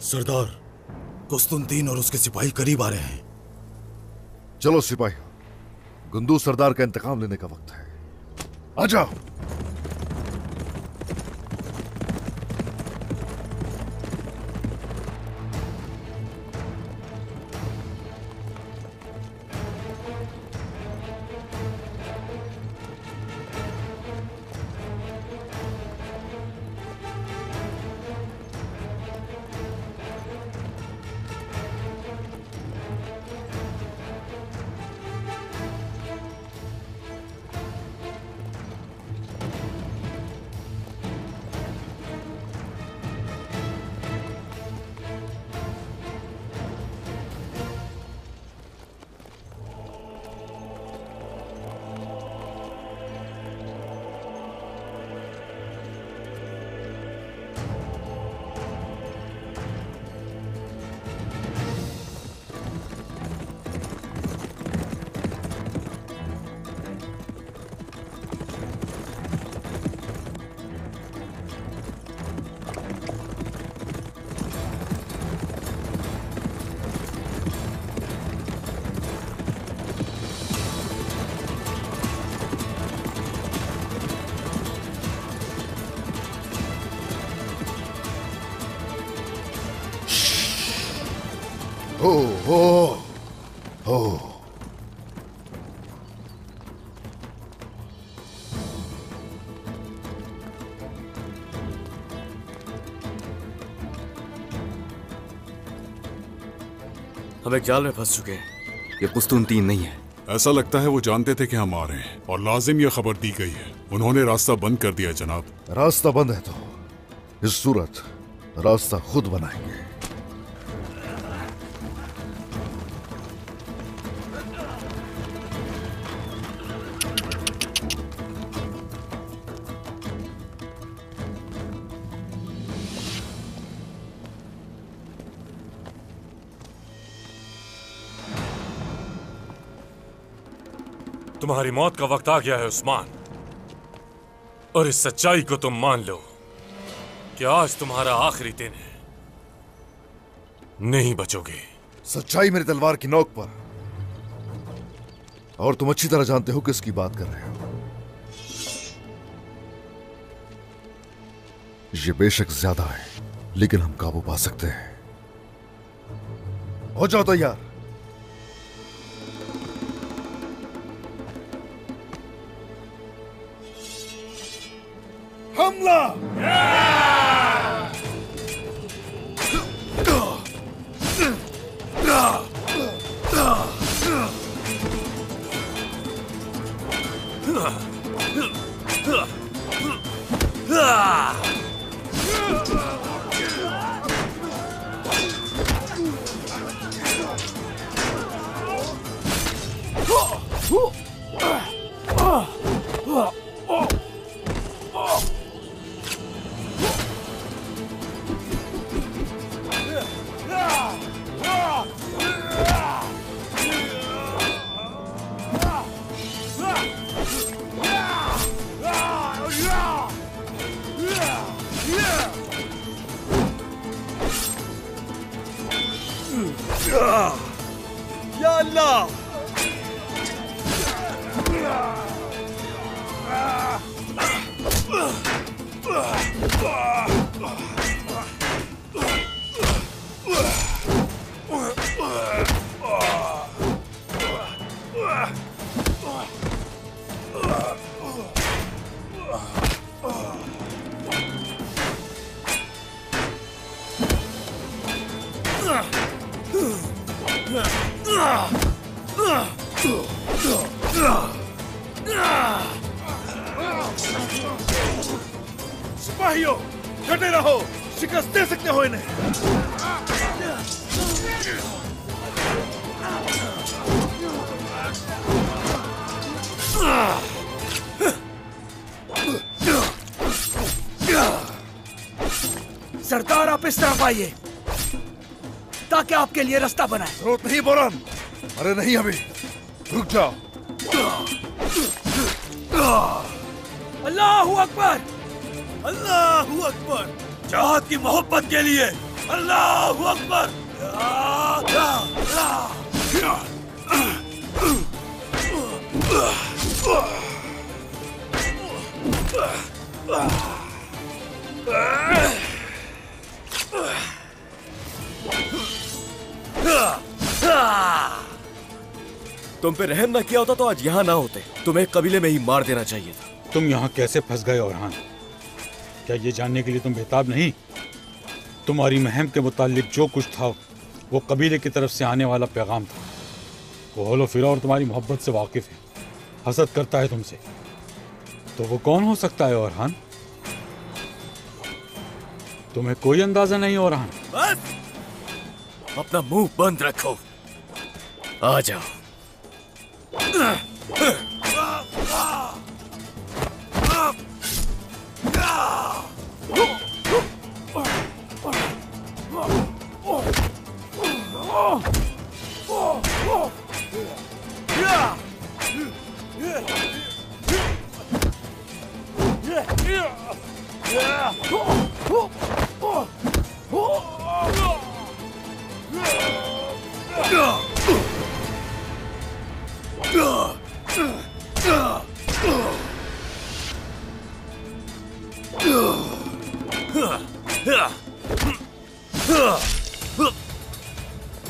सरदार, कुस्तुनतीन और उसके सिपाही करीब आ रहे हैं। चलो सिपाही, गुंदू सरदार का इंतकाम लेने का वक्त है। आ जाओ। हम एक जाल में फंस चुके हैं। ये पुस्तून 3 नहीं है। ऐसा लगता है वो जानते थे कि हम आ रहे हैं और लाजिम ये खबर दी गई है। उन्होंने रास्ता बंद कर दिया जनाब। रास्ता बंद है तो इस सूरत रास्ता खुद बनाएंगे। तुम्हारी मौत का वक्त आ गया है उस्मान, और इस सच्चाई को तुम मान लो कि आज तुम्हारा आखिरी दिन है। नहीं बचोगे। सच्चाई मेरी तलवार की नोक पर, और तुम अच्छी तरह जानते हो किसकी बात कर रहे हो। ये बेशक ज्यादा है, लेकिन हम काबू पा सकते हैं। हो जाओ तैयार। हमला! या अल्लाह! सिपाहियों, डटे रहो, शिकस्त दे सकते हो इन्हें। सरदार, आप इस तरफ आइए ताकि आपके लिए रास्ता बनाए। जरूरत नहीं बोरन। अरे नहीं, अभी रुक जाओ। अल्लाहू अकबर, अल्लाहू अकबर। जहाद की मोहब्बत के लिए अल्लाहू अकबर। तुम पे रहम ना किया होता तो आज यहाँ ना होते। तुम्हें कबीले में ही मार देना चाहिए था। तुम यहाँ कैसे फंस गए ओरहान? क्या ये जानने के लिए तुम बेताब नहीं? तुम्हारी महम के मुतालिक जो कुछ था वो कबीले की तरफ से आने वाला पैगाम था। वो होलो फिरा और तुम्हारी मोहब्बत से वाकिफ है, हसद करता है तुमसे। तो वो कौन हो सकता है ओरहान? तुम्हें कोई अंदाजा नहीं ओरहान? बस अपना मुंह बंद रखो। आ जाओ।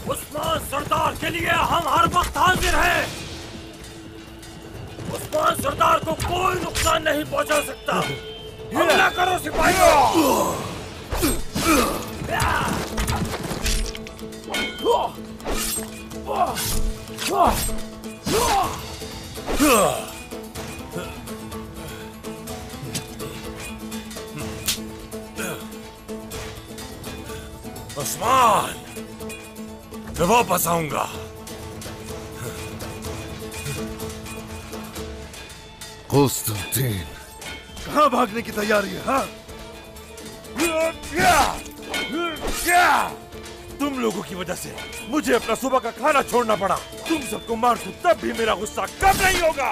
उस्मान सरदार के लिए हम हर वक्त हाजिर हैं। उस्मान सरदार को कोई नुकसान नहीं पहुंचा सकता। हमला करो सिपाहियों। उस्मान, मैं वापस आऊंगा। कुस्तुनतीन, कहाँ भागने की तैयारी है? हाँ? तुम लोगों की वजह से मुझे अपना सुबह का खाना छोड़ना पड़ा। तुम सबको मार दूं तब भी मेरा गुस्सा कम नहीं होगा।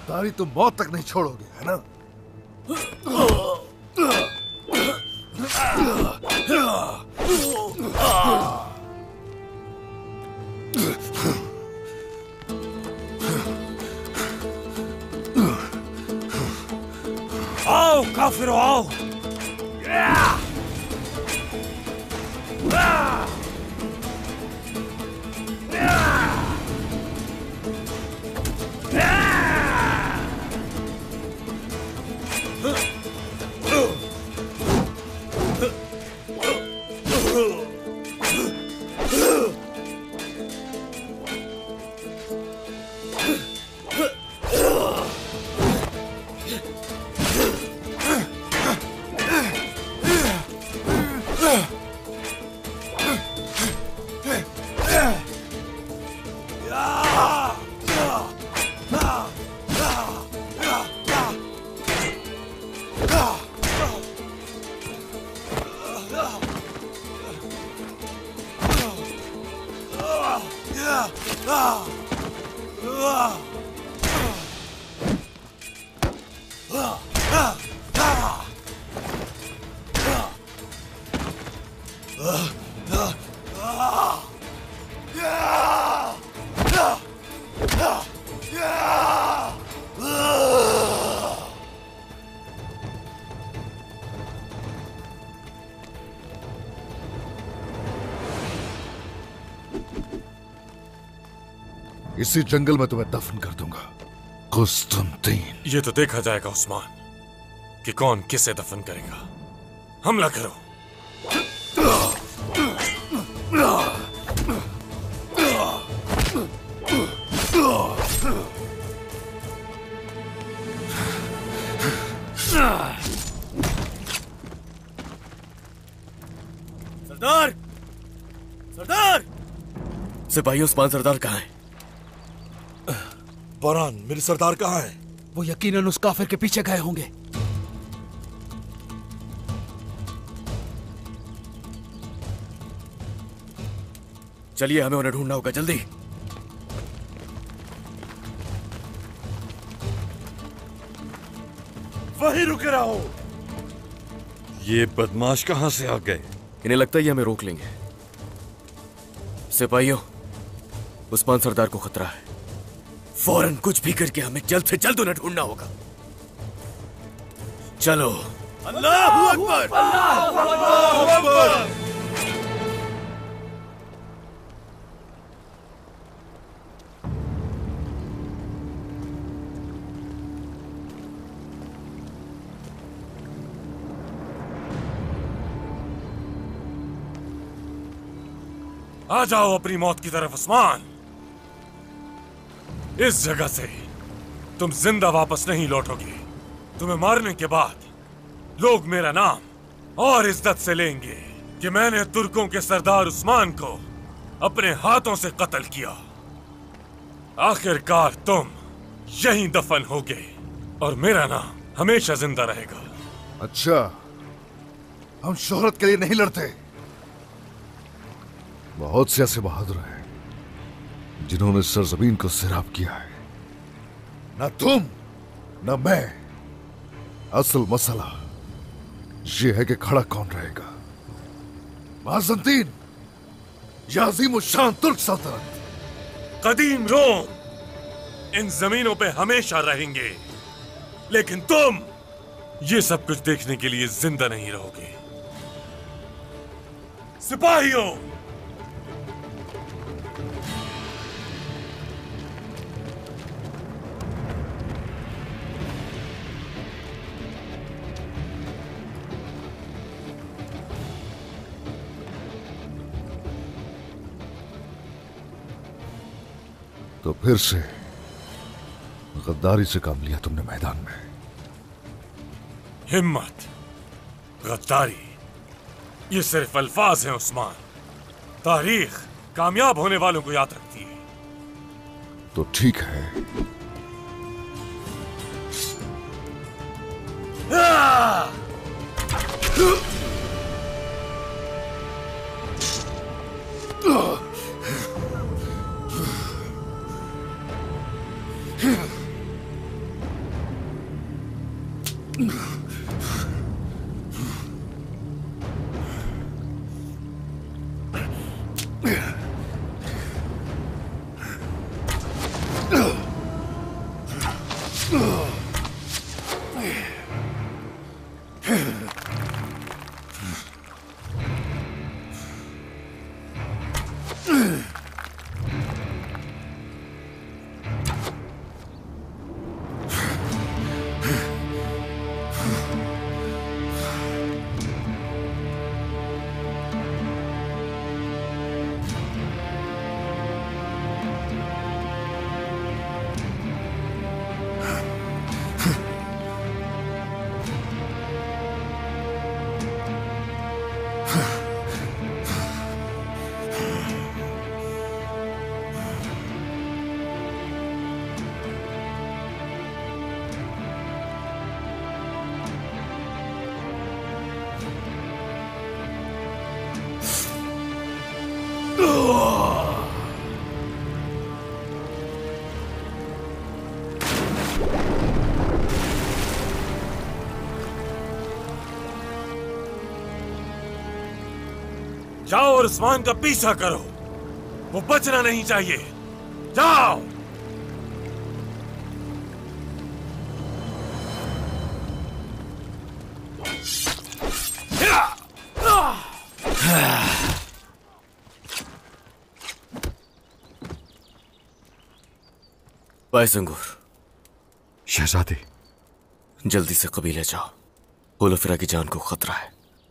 तारी तुम मौत तक नहीं छोड़ोगे, है ना? आओ काफिरों, आओ। इसी जंगल में तुम्हें दफन कर दूंगा, कुस्तुनतीन। ये तो देखा जाएगा उस्मान कि कौन किसे दफन करेगा। हमला करो। सरदार, सरदार! सिपाही उस्मान सरदार कहाँ है? बरहान, मेरे सरदार कहाँ है? वो यकीनन उस काफिर के पीछे गए होंगे। चलिए, हमें उन्हें ढूंढना होगा, जल्दी। वहीं रुके रहो। ये बदमाश कहां से आ गए? इन्हें लगता है ये हमें रोक लेंगे। सिपाहियों, उस्मान सरदार को खतरा है। फौरन कुछ भी करके हमें जल्द से जल्द उन्हें ढूंढना होगा। चलो। अल्लाहू अकबर! अल्लाहू अकबर! आ जाओ अपनी मौत की तरफ उस्मान। इस जगह से तुम जिंदा वापस नहीं लौटोगे। तुम्हें मारने के बाद लोग मेरा नाम और इज्जत से लेंगे कि मैंने तुर्कों के सरदार उस्मान को अपने हाथों से कत्ल किया। आखिरकार तुम यहीं दफन होगे और मेरा नाम हमेशा जिंदा रहेगा। अच्छा, हम शोहरत के लिए नहीं लड़ते। बहुत से ऐसे बहादुर हैं जिन्होंने सरजमीन को सैराब किया है। न तुम न मैं असल मसला ये है कि खड़ा कौन रहेगा, बाज़ंतीन या अज़ीमुश्शान तुर्क सल्तनत। कदीम रोम इन जमीनों पे हमेशा रहेंगे, लेकिन तुम ये सब कुछ देखने के लिए जिंदा नहीं रहोगे। सिपाहियों, तो फिर से गद्दारी से काम लिया तुमने मैदान में। हिम्मत, गद्दारी, ये सिर्फ अल्फाज हैं उस्मान। तारीख कामयाब होने वालों को याद रखती है। तो ठीक है, जाओ और उस्मान का पीछा करो, वो बचना नहीं चाहिए। जाओ। बायसंगूर, शहजादे, जल्दी से कबीले जाओ। होलोफिरा की जान को खतरा है।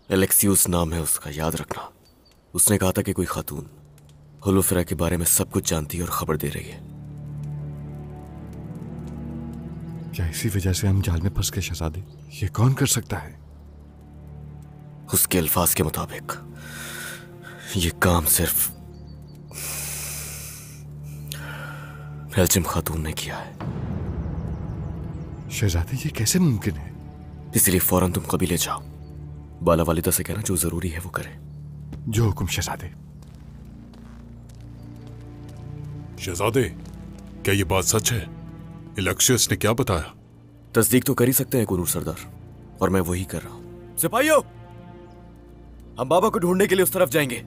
एलेक्सियस नाम है उसका, याद रखना। उसने कहा था कि कोई खातून होलोफिरा के बारे में सब कुछ जानती है और खबर दे रही है। क्या इसी वजह से हम जाल में फंस गए शहजादे? ये कौन कर सकता है? उसके अल्फाज के मुताबिक ये काम सिर्फ एल्चिम खातून ने किया है। शहजादे, ये कैसे मुमकिन है? इसलिए फौरन तुम कबीले जाओ। बाला वालिदा से कहना जो जरूरी है वो करे। जो हुक्म शहजादे। शहजादे, क्या ये बात सच है? एलेक्सियस ने क्या बताया? तस्दीक तो कर ही सकते हैं कुनूर सरदार, और मैं वही कर रहा हूं। सिपाहियों, हम बाबा को ढूंढने के लिए उस तरफ जाएंगे।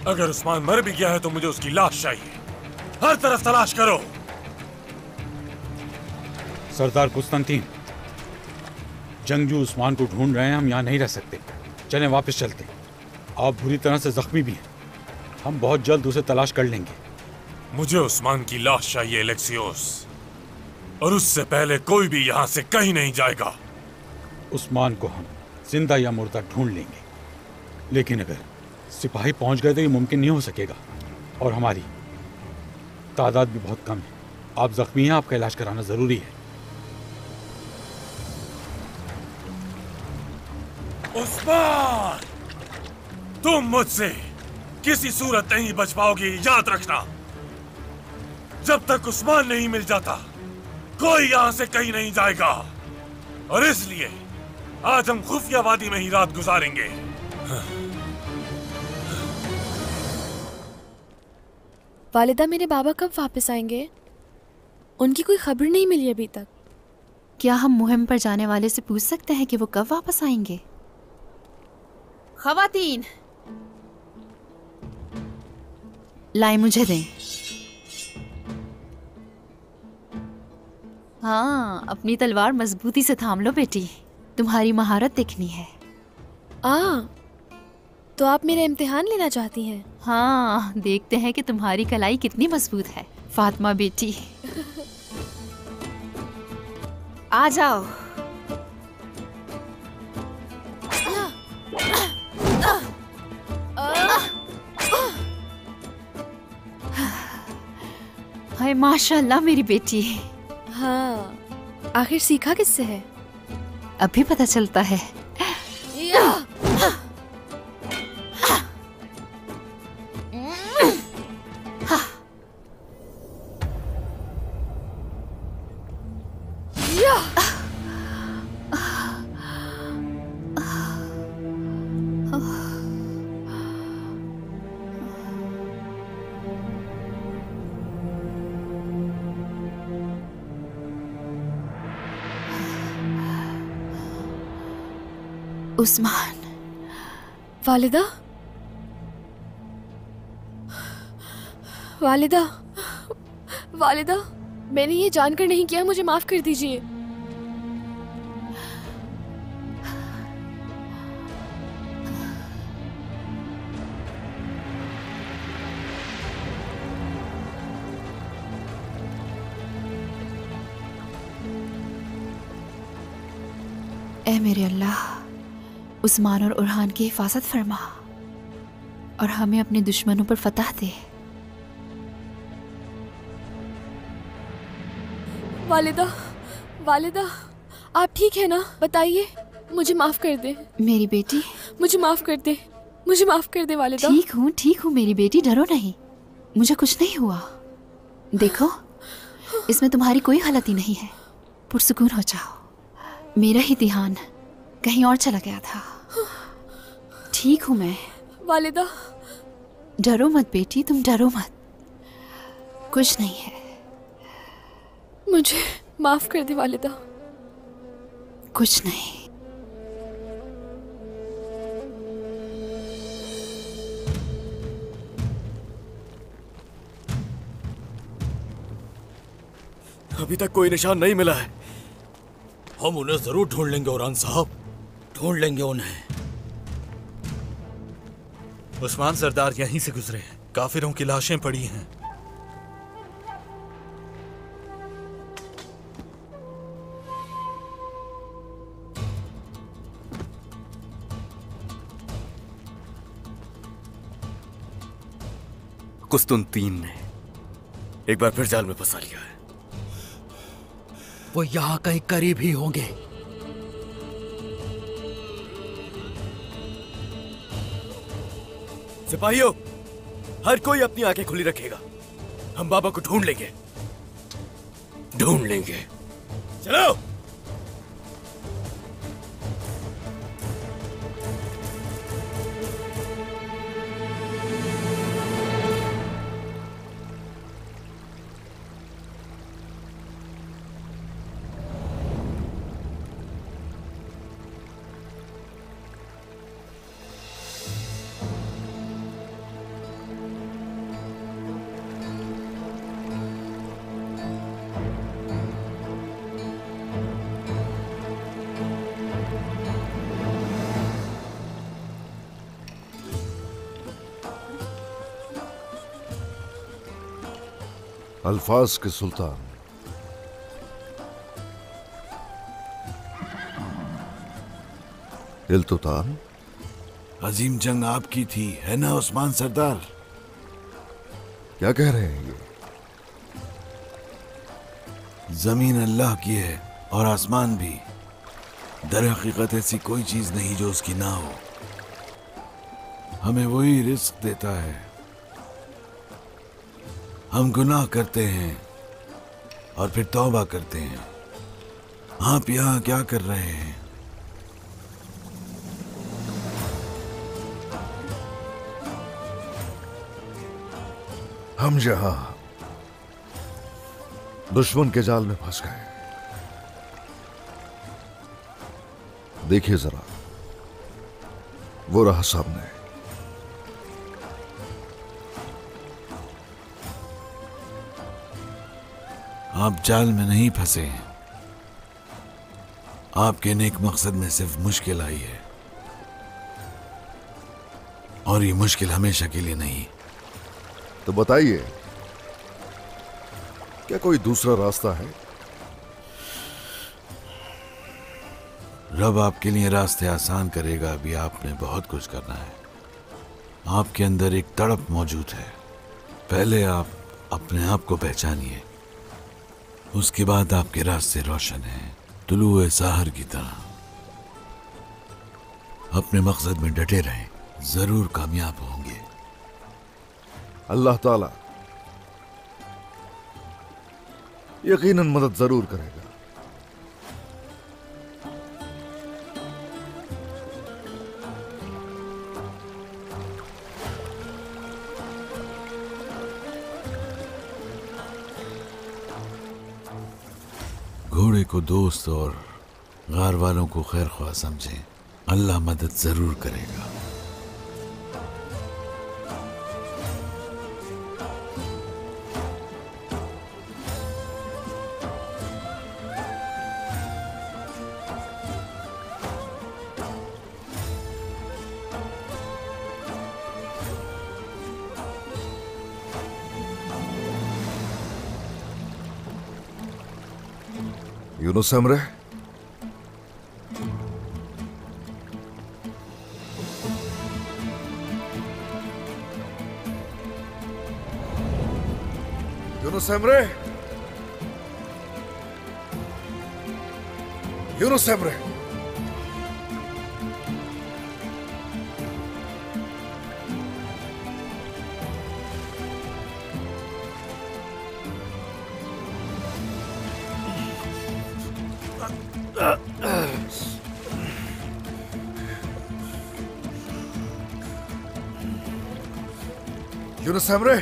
अगर उस्मान मर भी गया है तो मुझे उसकी लाश चाहिए। हर तरफ तलाश करो। सरदार कुस्तंतीन, जंगजू उस्मान को ढूंढ रहे हैं। हम यहाँ नहीं रह सकते। चलें वापस चलते। आप बुरी तरह से जख्मी भी हैं। हम बहुत जल्द उसे तलाश कर लेंगे। मुझे उस्मान की लाश चाहिए एलेक्सियोस, और उससे पहले कोई भी यहाँ से कहीं नहीं जाएगा। उस्मान को हम जिंदा या मुर्दा ढूंढ लेंगे, लेकिन अगर सिपाही पहुंच गए तो ये मुमकिन नहीं हो सकेगा, और हमारी तादाद भी बहुत कम है। आप जख्मी हैं, आपका इलाज कराना जरूरी है। उस्मान, तुम मुझसे किसी सूरत नहीं बच पाओगी, याद रखना। जब तक उस्मान नहीं मिल जाता कोई यहां से कहीं नहीं जाएगा, और इसलिए आज हम खुफिया वादी में ही रात गुजारेंगे। वालिदा, मेरे बाबा कब वापस आएंगे? उनकी कोई खबर नहीं मिली अभी तक। क्या हम मुहिम पर जाने वाले से पूछ सकते हैं कि वो कब वापस आएंगे? खवातीन, लाई मुझे दें। हाँ, अपनी तलवार मजबूती से थाम लो बेटी, तुम्हारी महारत देखनी है। तो आप मेरा इम्तिहान लेना चाहती हैं? हाँ, देखते हैं कि तुम्हारी कलाई कितनी मजबूत है। फातिमा बेटी, आ जाओ। हाय माशाल्लाह मेरी बेटी। हाँ, आखिर सीखा किससे है? अभी पता चलता है। उस्मान। वालिदा, वालिदा, वालिदा, मैंने ये जानकर नहीं किया, मुझे माफ कर दीजिए। ऐ मेरे अल्लाह, उस्मान और उरहान की हिफाजत फरमा और हमें अपने दुश्मनों पर फतह दे। वालिदा, वालिदा, आप ठीक है ना? बताइए, मुझे माफ कर दे। मेरी बेटी, मुझे माफ कर दे, मुझे माफ कर दे वालिदा। ठीक हूँ मेरी बेटी, डरो नहीं, मुझे कुछ नहीं हुआ। देखो, इसमें तुम्हारी कोई गलती नहीं है, पुरसुकून हो जाओ। मेरा ही ध्यान कहीं और चला गया था। ठीक हूँ मैं। वालिदा, डरो मत बेटी, तुम डरो मत, कुछ नहीं है। मुझे माफ कर दे वालिदा। कुछ नहीं। अभी तक कोई निशान नहीं मिला है। हम उन्हें जरूर ढूंढ लेंगे औरान साहब, ढूंढ लेंगे उन्हें। उस्मान सरदार यहीं से गुजरे हैं, काफिरों की लाशें पड़ी हैं। कुस्तुनतीन ने एक बार फिर जाल में फंसा लिया है। वो यहाँ कहीं करीब ही होंगे। सिपाहियों, हर कोई अपनी आंखें खुली रखेगा। हम बाबा को ढूंढ लेंगे, ढूंढ लेंगे। चलो। अल्फाज के सुल्तान, इल्तुतान। अजीम जंग आपकी थी, है ना उस्मान सरदार? क्या कह रहे हैं ये? जमीन अल्लाह की है और आसमान भी। दर हकीकत ऐसी कोई चीज नहीं जो उसकी ना हो। हमें वही रिस्क देता है। हम गुनाह करते हैं और फिर तौबा करते हैं। आप यहाँ क्या कर रहे हैं? हम यहाँ दुश्मन के जाल में फंस गए। देखिए जरा, वो रहा सामने। आप जाल में नहीं फंसे हैं। आपके नेक मकसद में सिर्फ मुश्किल आई है, और ये मुश्किल हमेशा के लिए नहीं। तो बताइए, क्या कोई दूसरा रास्ता है? रब आपके लिए रास्ते आसान करेगा। अभी आपने बहुत कुछ करना है। आपके अंदर एक तड़प मौजूद है। पहले आप अपने आप को पहचानिए, उसके बाद आपके रास्ते रोशन हैं, तुलुए साहर की तरह। अपने मकसद में डटे रहें, जरूर कामयाब होंगे। अल्लाह ताला यकीनन मदद जरूर करेगा। घोड़े को दोस्त और गार वालों को खैर ख्वाह समझें। अल्लाह मदद जरूर करेगा। Yunus Emre, Yunus Emre, Yunus Emre. Yunus Emre,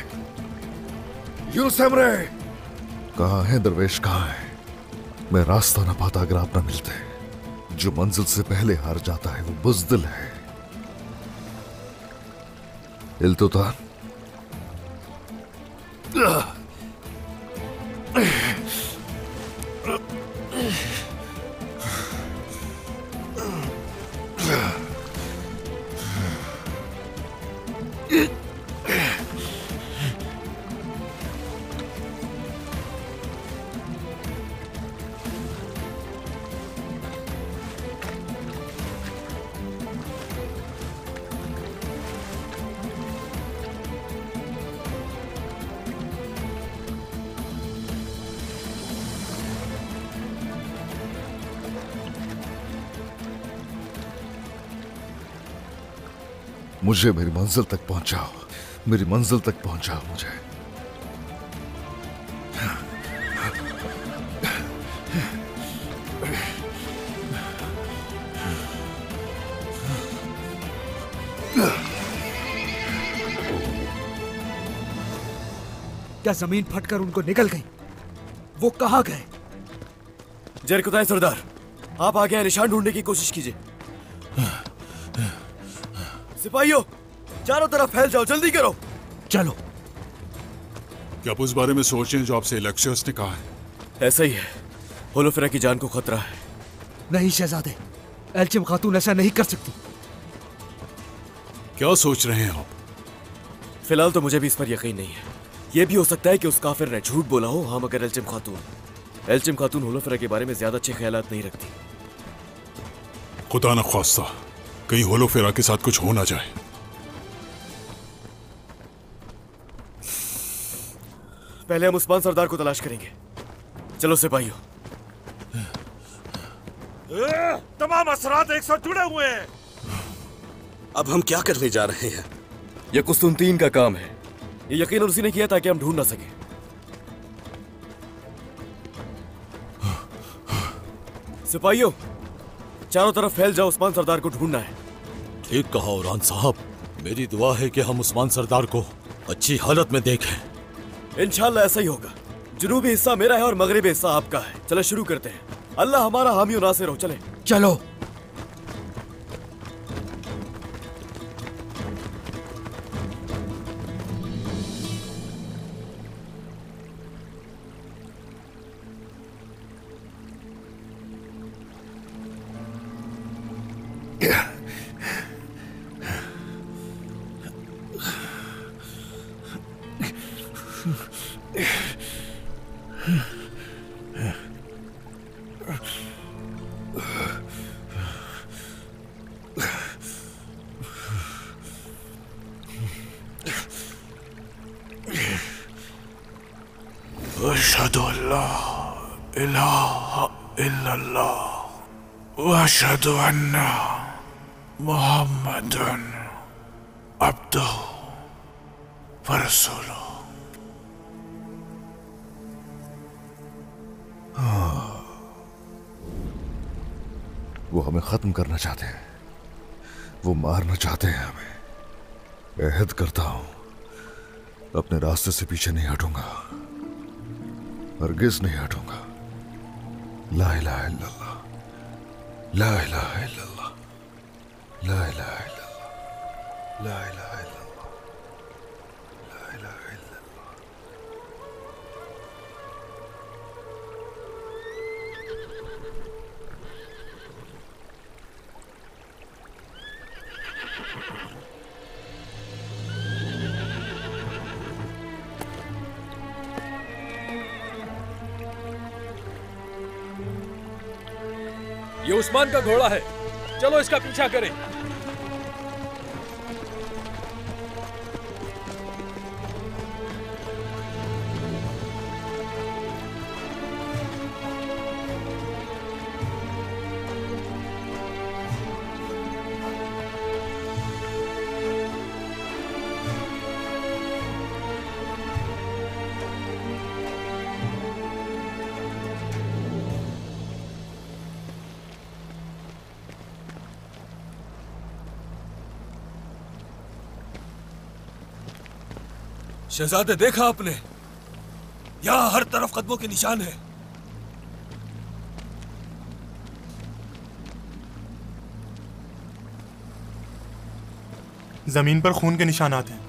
Yunus Emre, कहाँ है दरवेश, कहाँ है? मैं रास्ता ना पाता अगर आप ना मिलते। जो मंजिल से पहले हार जाता है वो बुज़दिल है। इल्तुतान, मुझे मेरी मंजिल तक पहुंचाओ, मेरी मंजिल तक पहुंचाओ मुझे। क्या जमीन फटकर उनको निकल गई? वो कहाँ गए? जरकुताए सरदार, आप आगे हैं, निशान ढूंढने की कोशिश कीजिए। सिपाहियों, चारों तरफ फैल जाओ, जल्दी करो। चलो। क्या आप उस बारे में सोच रहे हैं जो आपसे इलेक्शियस ने कहा है? ऐसा ही है। होलोफेरा की जान को खतरा है। नहीं शहजादे, एल्चिम खातून ऐसा नहीं कर सकती। क्या सोच रहे हैं आप? फिलहाल तो मुझे भी इस पर यकीन नहीं है। यह भी हो सकता है कि उस काफिर ने झूठ बोला हो। हाँ, मगर एल्चिम खातून होलोफेरा के बारे में ज्यादा अच्छे ख्यालात नहीं रखती। खुदा न ख्वास्ता कहीं होलोफेरा के साथ कुछ हो ना जाए। पहले हम उस्मान सरदार को तलाश करेंगे। चलो सिपाहियों। तमाम असरात एक साथ जुड़े हुए हैं। अब हम क्या करने जा रहे हैं? यह कुस्तुनतीन का काम है। ये यकीनन उसी ने किया ताकि हम ढूंढ ना सके। सिपाहियों, चारों तरफ फैल जाओ, उस्मान सरदार को ढूंढना है। ठीक कहा औरान साहब। मेरी दुआ है कि हम उस्मान सरदार को अच्छी हालत में देखें। इंशाल्लाह ऐसा ही होगा। जनूबी हिस्सा मेरा है और मगरिबी हिस्सा आपका है। चलो शुरू करते हैं। अल्लाह हमारा हामी और नासिर हो। चले चलो। अशहदु अल्ला इलाहा इल्लल्लाह व अशहदु अन्ना मुहम्मदन अब्दुहु व रसूलुहु। वो हमें खत्म करना चाहते हैं, वो मारना चाहते हैं हमें। अहद करता हूं अपने रास्ते से पीछे नहीं हटूंगा, हरगिज नहीं हटूंगा। ला इलाहा इल्लल्लाह, ला इलाहा इल्लल्लाह, ला इलाहा इल्लल्लाह, ला इलाहा इल्लल्लाह, ला इलाहा इल्लल्लाह। ये उस्मान का घोड़ा है, चलो इसका पीछा करें। शहजादे, देखा आपने? यहां हर तरफ कदमों के निशान है। जमीन पर खून के निशानात हैं।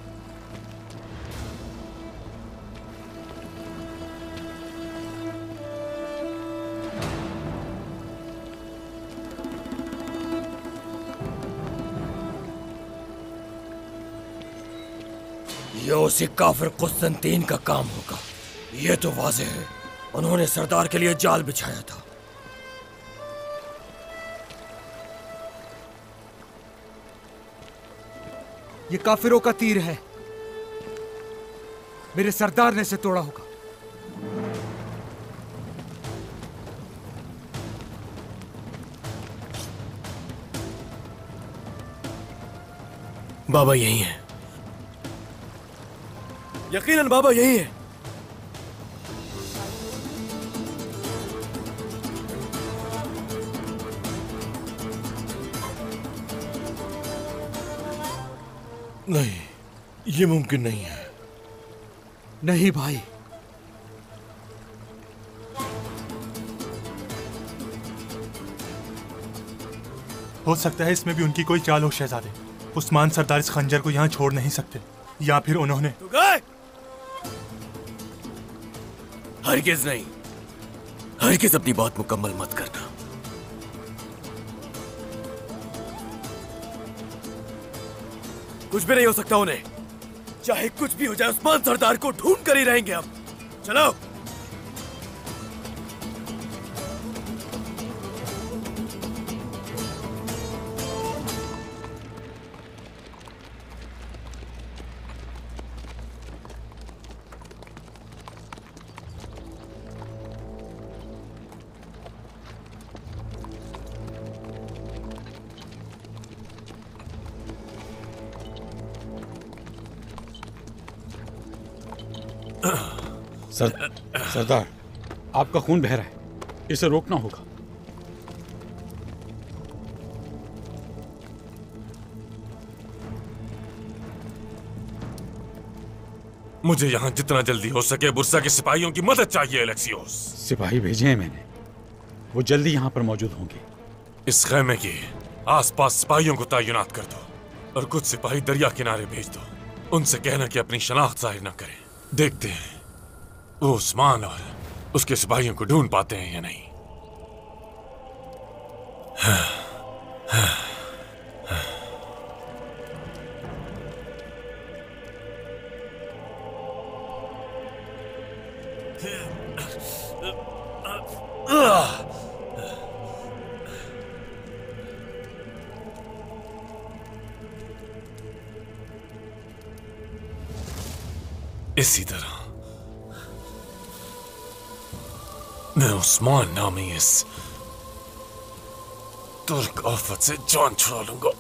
ये उसी काफिर कुस्तुनतीन का काम होगा। ये तो वाज़ेह है, उन्होंने सरदार के लिए जाल बिछाया था। ये काफिरों का तीर है, मेरे सरदार ने इसे तोड़ा होगा। बाबा यही है, यकीनन बाबा यही है। नहीं, ये मुमकिन नहीं है। नहीं भाई, हो सकता है इसमें भी उनकी कोई चाल हो शहजादे। उस्मान सरदार इस खंजर को यहाँ छोड़ नहीं सकते, या फिर उन्होंने हरगिज़ नहीं, हरगिज़ अपनी बात मुकम्मल मत करना। कुछ भी नहीं हो सकता उन्हें, चाहे कुछ भी हो जाए। उस्मान सरदार को ढूंढ कर ही रहेंगे हम। चलो। सरदार, आपका खून बह रहा है, इसे रोकना होगा। मुझे यहाँ जितना जल्दी हो सके बुर्सा के सिपाहियों की मदद चाहिए एलेक्सियोस। सिपाही भेजे हैं मैंने, वो जल्दी यहाँ पर मौजूद होंगे। इस खेमे के आसपास सिपाहियों को तैनात कर दो और कुछ सिपाही दरिया किनारे भेज दो। उनसे कहना कि अपनी शनाख्त जाहिर न करें। देखते हैं वो उस्मान और उसके सिपाहियों को ढूंढ पाते हैं या नहीं। इसी तरह मैं उस्मान नामी इस तुर्क आफत से जान छुड़ा लूंगा।